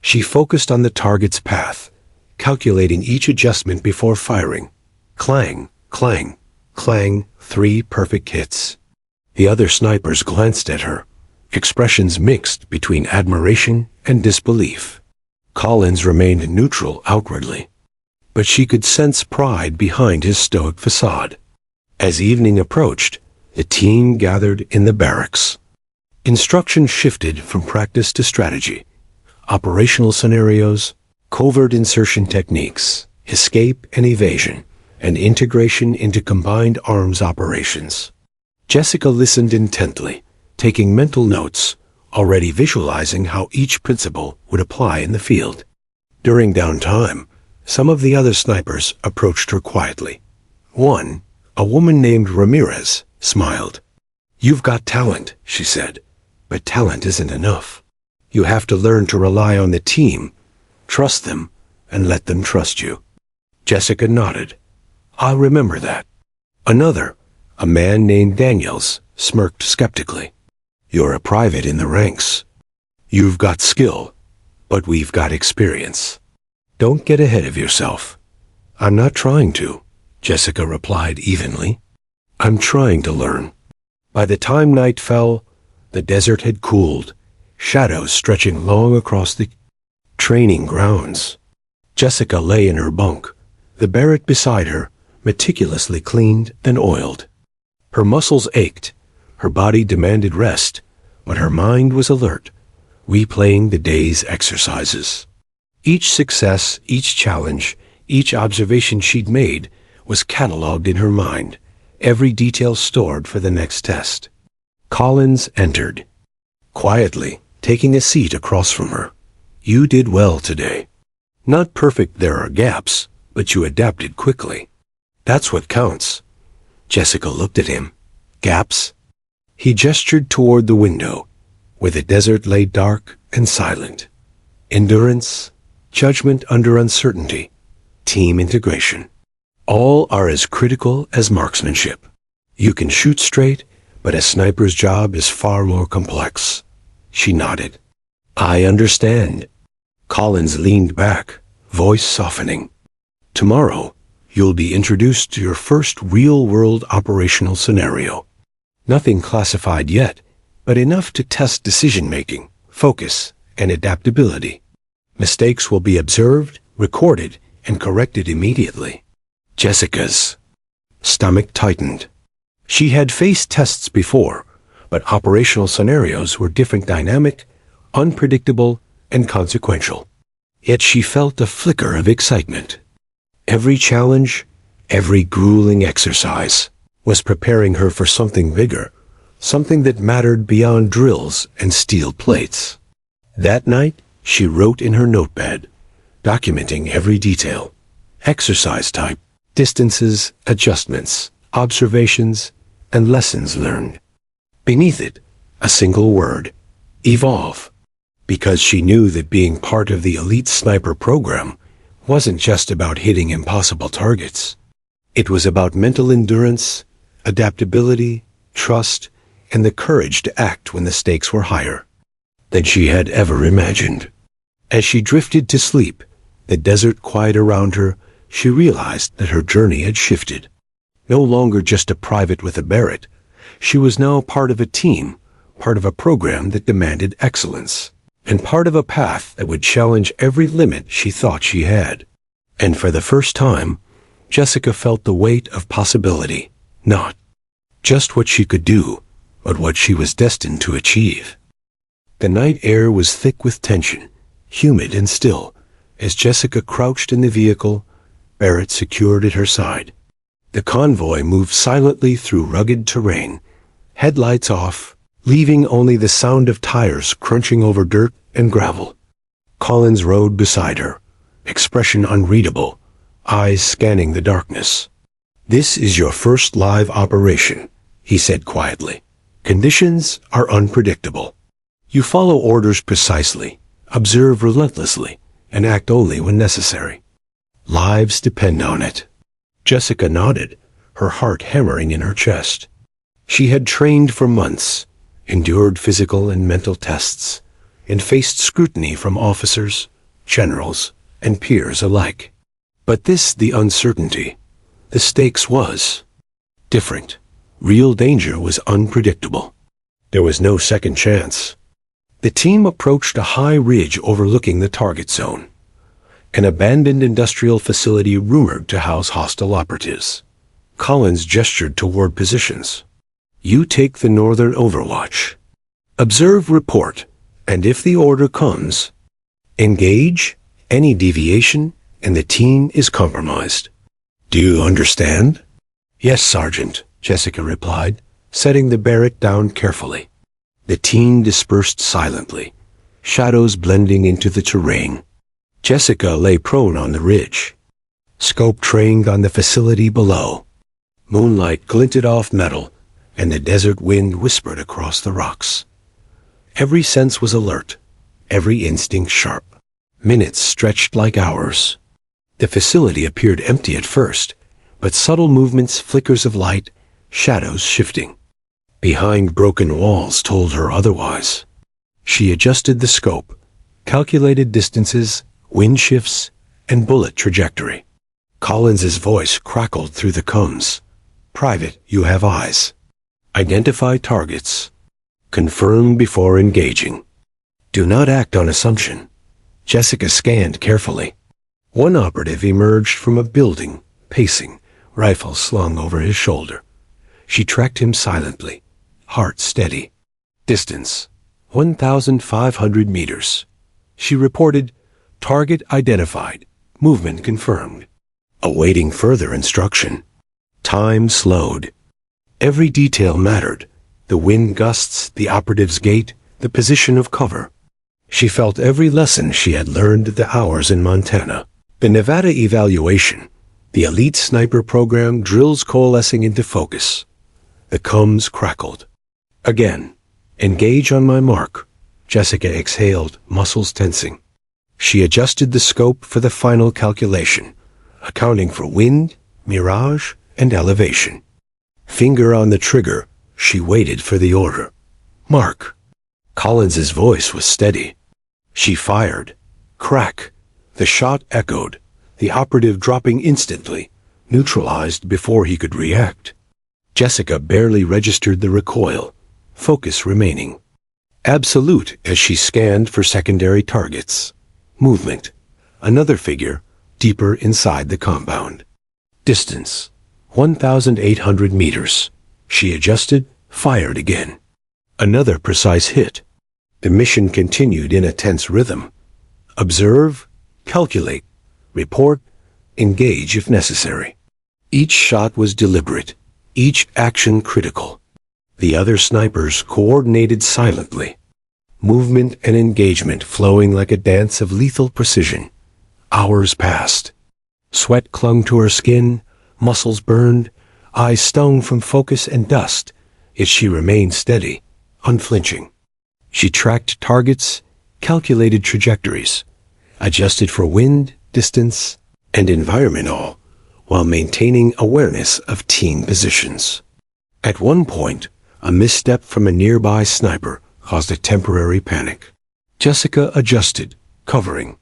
Speaker 1: She focused on the target's path, calculating each adjustment before firing. Clang, clang, clang, 3 perfect hits. The other snipers glanced at her, expressions mixed between admiration and disbelief. Collins remained neutral outwardly, but she could sense pride behind his stoic facade. As evening approached, the team gathered in the barracks. Instruction shifted from practice to strategy, operational scenarios, covert insertion techniques, escape and evasion, and integration into combined arms operations. Jessica listened intently, taking mental notes, already visualizing how each principle would apply in the field. During downtime, some of the other snipers approached her quietly. One, a woman named Ramirez, smiled. "You've got talent," she said, "but talent isn't enough. You have to learn to rely on the team, trust them, and let them trust you." Jessica nodded. "I'll remember that." Another, a man named Daniels, smirked skeptically. "You're a private in the ranks. You've got skill, but we've got experience. Don't get ahead of yourself." "I'm not trying to," Jessica replied evenly. "I'm trying to learn." By the time night fell, the desert had cooled, shadows stretching long across the training grounds. Jessica lay in her bunk, the Barrett beside her, meticulously cleaned and oiled. Her muscles ached, her body demanded rest, but her mind was alert, replaying the day's exercises. Each success, each challenge, each observation she'd made was cataloged in her mind, every detail stored for the next test. Collins entered, quietly, taking a seat across from her. "You did well today. Not perfect, there are gaps, but you adapted quickly. That's what counts." Jessica looked at him. "Gaps?" He gestured toward the window, where the desert lay dark and silent. "Endurance, judgment under uncertainty, team integration. All are as critical as marksmanship. You can shoot straight, but a sniper's job is far more complex." She nodded. "I understand." Collins leaned back, voice softening. "Tomorrow, you'll be introduced to your first real-world operational scenario. Nothing classified yet, but enough to test decision-making, focus, and adaptability. Mistakes will be observed, recorded, and corrected immediately." Jessica's stomach tightened. She had faced tests before, but operational scenarios were different, dynamic, unpredictable, and consequential. Yet she felt a flicker of excitement. Every challenge, every grueling exercise, was preparing her for something bigger, something that mattered beyond drills and steel plates. That night, she wrote in her notepad, documenting every detail: exercise type, distances, adjustments, observations, and lessons learned. Beneath it, a single word: evolve. Because she knew that being part of the elite sniper program wasn't just about hitting impossible targets. It was about mental endurance, adaptability, trust, and the courage to act when the stakes were higher than she had ever imagined. As she drifted to sleep, the desert quiet around her, she realized that her journey had shifted. No longer just a private with a Barrett, she was now part of a team, part of a program that demanded excellence, and part of a path that would challenge every limit she thought she had. And for the first time, Jessica felt the weight of possibility, not just what she could do, but what she was destined to achieve. The night air was thick with tension, humid and still. As Jessica crouched in the vehicle, Barrett secured at her side. The convoy moved silently through rugged terrain, headlights off, leaving only the sound of tires crunching over dirt and gravel. Collins rode beside her, expression unreadable, eyes scanning the darkness. "This is your first live operation," he said quietly. "Conditions are unpredictable. You follow orders precisely, observe relentlessly, and act only when necessary. Lives depend on it." Jessica nodded, her heart hammering in her chest. She had trained for months, endured physical and mental tests, and faced scrutiny from officers, generals, and peers alike. But this, the uncertainty, the stakes was different. Real danger was unpredictable. There was no second chance. The team approached a high ridge overlooking the target zone, an abandoned industrial facility rumored to house hostile operatives. Collins gestured toward positions. "You take the northern overwatch. Observe, report, and if the order comes, engage. Any deviation, and the team is compromised. Do you understand?" "Yes, Sergeant," Jessica replied, setting the Barrett down carefully. The team dispersed silently, shadows blending into the terrain. Jessica lay prone on the ridge. Scope trained on the facility below. Moonlight glinted off metal, and the desert wind whispered across the rocks. Every sense was alert, every instinct sharp. Minutes stretched like hours. The facility appeared empty at first, but subtle movements, flickers of light, shadows shifting behind broken walls told her otherwise. She adjusted the scope, calculated distances, wind shifts, and bullet trajectory. Collins's voice crackled through the combs. "Private, you have eyes. Identify targets. Confirm before engaging. Do not act on assumption." Jessica scanned carefully. One operative emerged from a building, pacing, rifle slung over his shoulder. She tracked him silently, heart steady. Distance, 1,500 meters. She reported, target identified, movement confirmed. Awaiting further instruction. Time slowed. Every detail mattered. The wind gusts, the operative's gait, the position of cover. She felt every lesson she had learned the hours in Montana. The Nevada evaluation, the elite sniper program, drills coalescing into focus. The combs crackled. Again, engage on my mark. Jessica exhaled, muscles tensing. She adjusted the scope for the final calculation, accounting for wind, mirage, and elevation. Finger on the trigger, she waited for the order. Mark. Collins's voice was steady. She fired. Crack. The shot echoed, the operative dropping instantly, neutralized before he could react. Jessica barely registered the recoil, focus remaining. Absolute as she scanned for secondary targets. Movement. Another figure, deeper inside the compound. Distance. 1,800 meters. She adjusted, fired again. Another precise hit. The mission continued in a tense rhythm. Observe, calculate, report, engage if necessary. Each shot was deliberate, each action critical. The other snipers coordinated silently, movement and engagement flowing like a dance of lethal precision. Hours passed. Sweat clung to her skin, muscles burned, eyes stung from focus and dust, yet she remained steady, unflinching. She tracked targets, calculated trajectories, adjusted for wind, distance, and environment, all while maintaining awareness of team positions. At one point, a misstep from a nearby sniper caused a temporary panic. Jessica adjusted, covering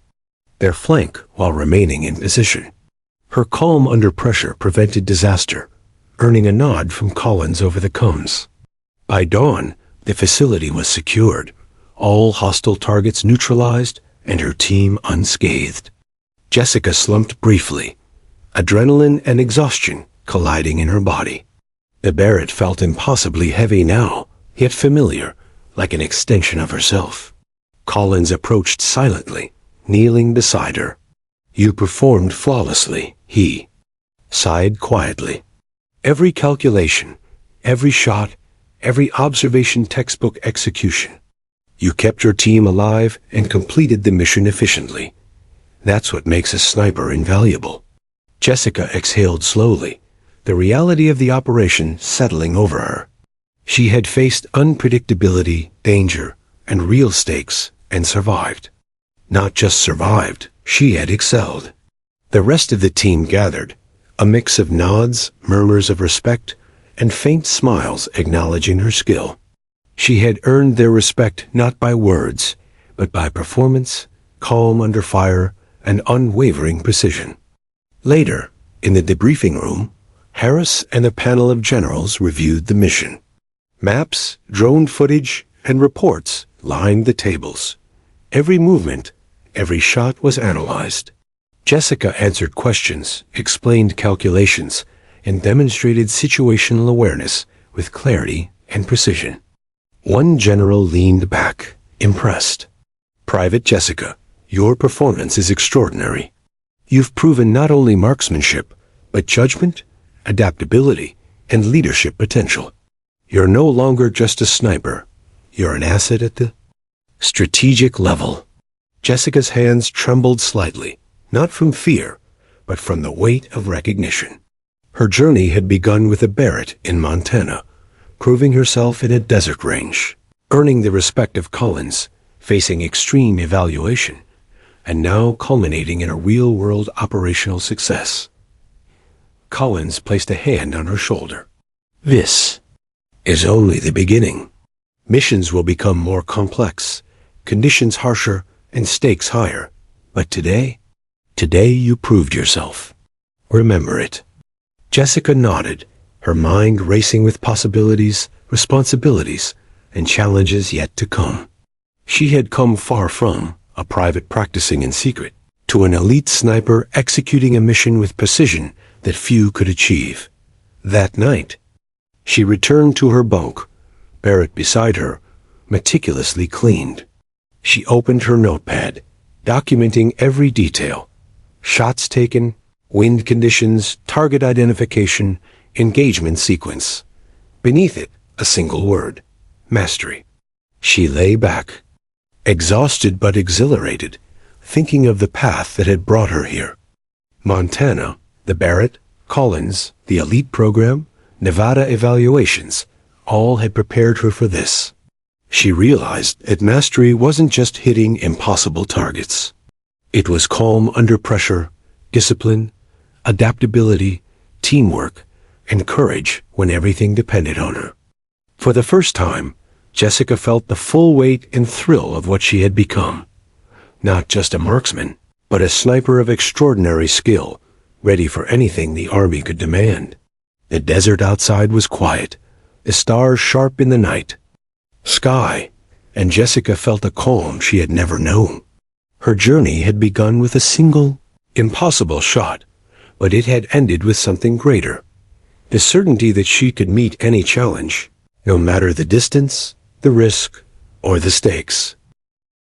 Speaker 1: their flank while remaining in position. Her calm under pressure prevented disaster, earning a nod from Collins over the comms. By dawn, the facility was secured, all hostile targets neutralized, and her team unscathed. Jessica slumped briefly, adrenaline and exhaustion colliding in her body. The Barrett felt impossibly heavy now, yet familiar, like an extension of herself. Collins approached silently, kneeling beside her. "You performed flawlessly," he sighed quietly. "Every calculation, every shot, every observation textbook execution. You kept your team alive and completed the mission efficiently. That's what makes a sniper invaluable." Jessica exhaled slowly, the reality of the operation settling over her. She had faced unpredictability, danger, and real stakes, and survived. Not just survived, she had excelled. The rest of the team gathered, a mix of nods, murmurs of respect, and faint smiles acknowledging her skill. She had earned their respect not by words, but by performance, calm under fire, and unwavering precision. Later, in the debriefing room, Harris and a panel of generals reviewed the mission. Maps, drone footage, and reports lined the tables. Every movement, every shot was analyzed. Jessica answered questions, explained calculations, and demonstrated situational awareness with clarity and precision. One general leaned back, impressed. "Private Jessica, your performance is extraordinary. You've proven not only marksmanship, but judgment, adaptability, and leadership potential. You're no longer just a sniper. You're an asset at the strategic level." Jessica's hands trembled slightly, not from fear, but from the weight of recognition. Her journey had begun with a Barrett in Montana, proving herself in a desert range, earning the respect of Collins, facing extreme evaluation, and now culminating in a real-world operational success. Collins placed a hand on her shoulder. "This is only the beginning. Missions will become more complex, conditions harsher, and stakes higher. But today you proved yourself. Remember it." Jessica nodded, her mind racing with possibilities, responsibilities, and challenges yet to come. She had come far from a private practicing in secret to an elite sniper executing a mission with precision that few could achieve. That night, she returned to her bunk, Barrett beside her, meticulously cleaned. She opened her notepad, documenting every detail: shots taken, wind conditions, target identification, engagement sequence. Beneath it, a single word: mastery. She lay back, exhausted but exhilarated, thinking of the path that had brought her here. Montana, the Barrett, Collins, the elite program, Nevada evaluations, all had prepared her for this. She realized that mastery wasn't just hitting impossible targets. It was calm under pressure, discipline, adaptability, teamwork, and courage when everything depended on her. For the first time, Jessica felt the full weight and thrill of what she had become. Not just a marksman, but a sniper of extraordinary skill, ready for anything the Army could demand. The desert outside was quiet, the stars sharp in the night sky, and Jessica felt a calm she had never known. Her journey had begun with a single, impossible shot, but it had ended with something greater: the certainty that she could meet any challenge, no matter the distance, the risk, or the stakes.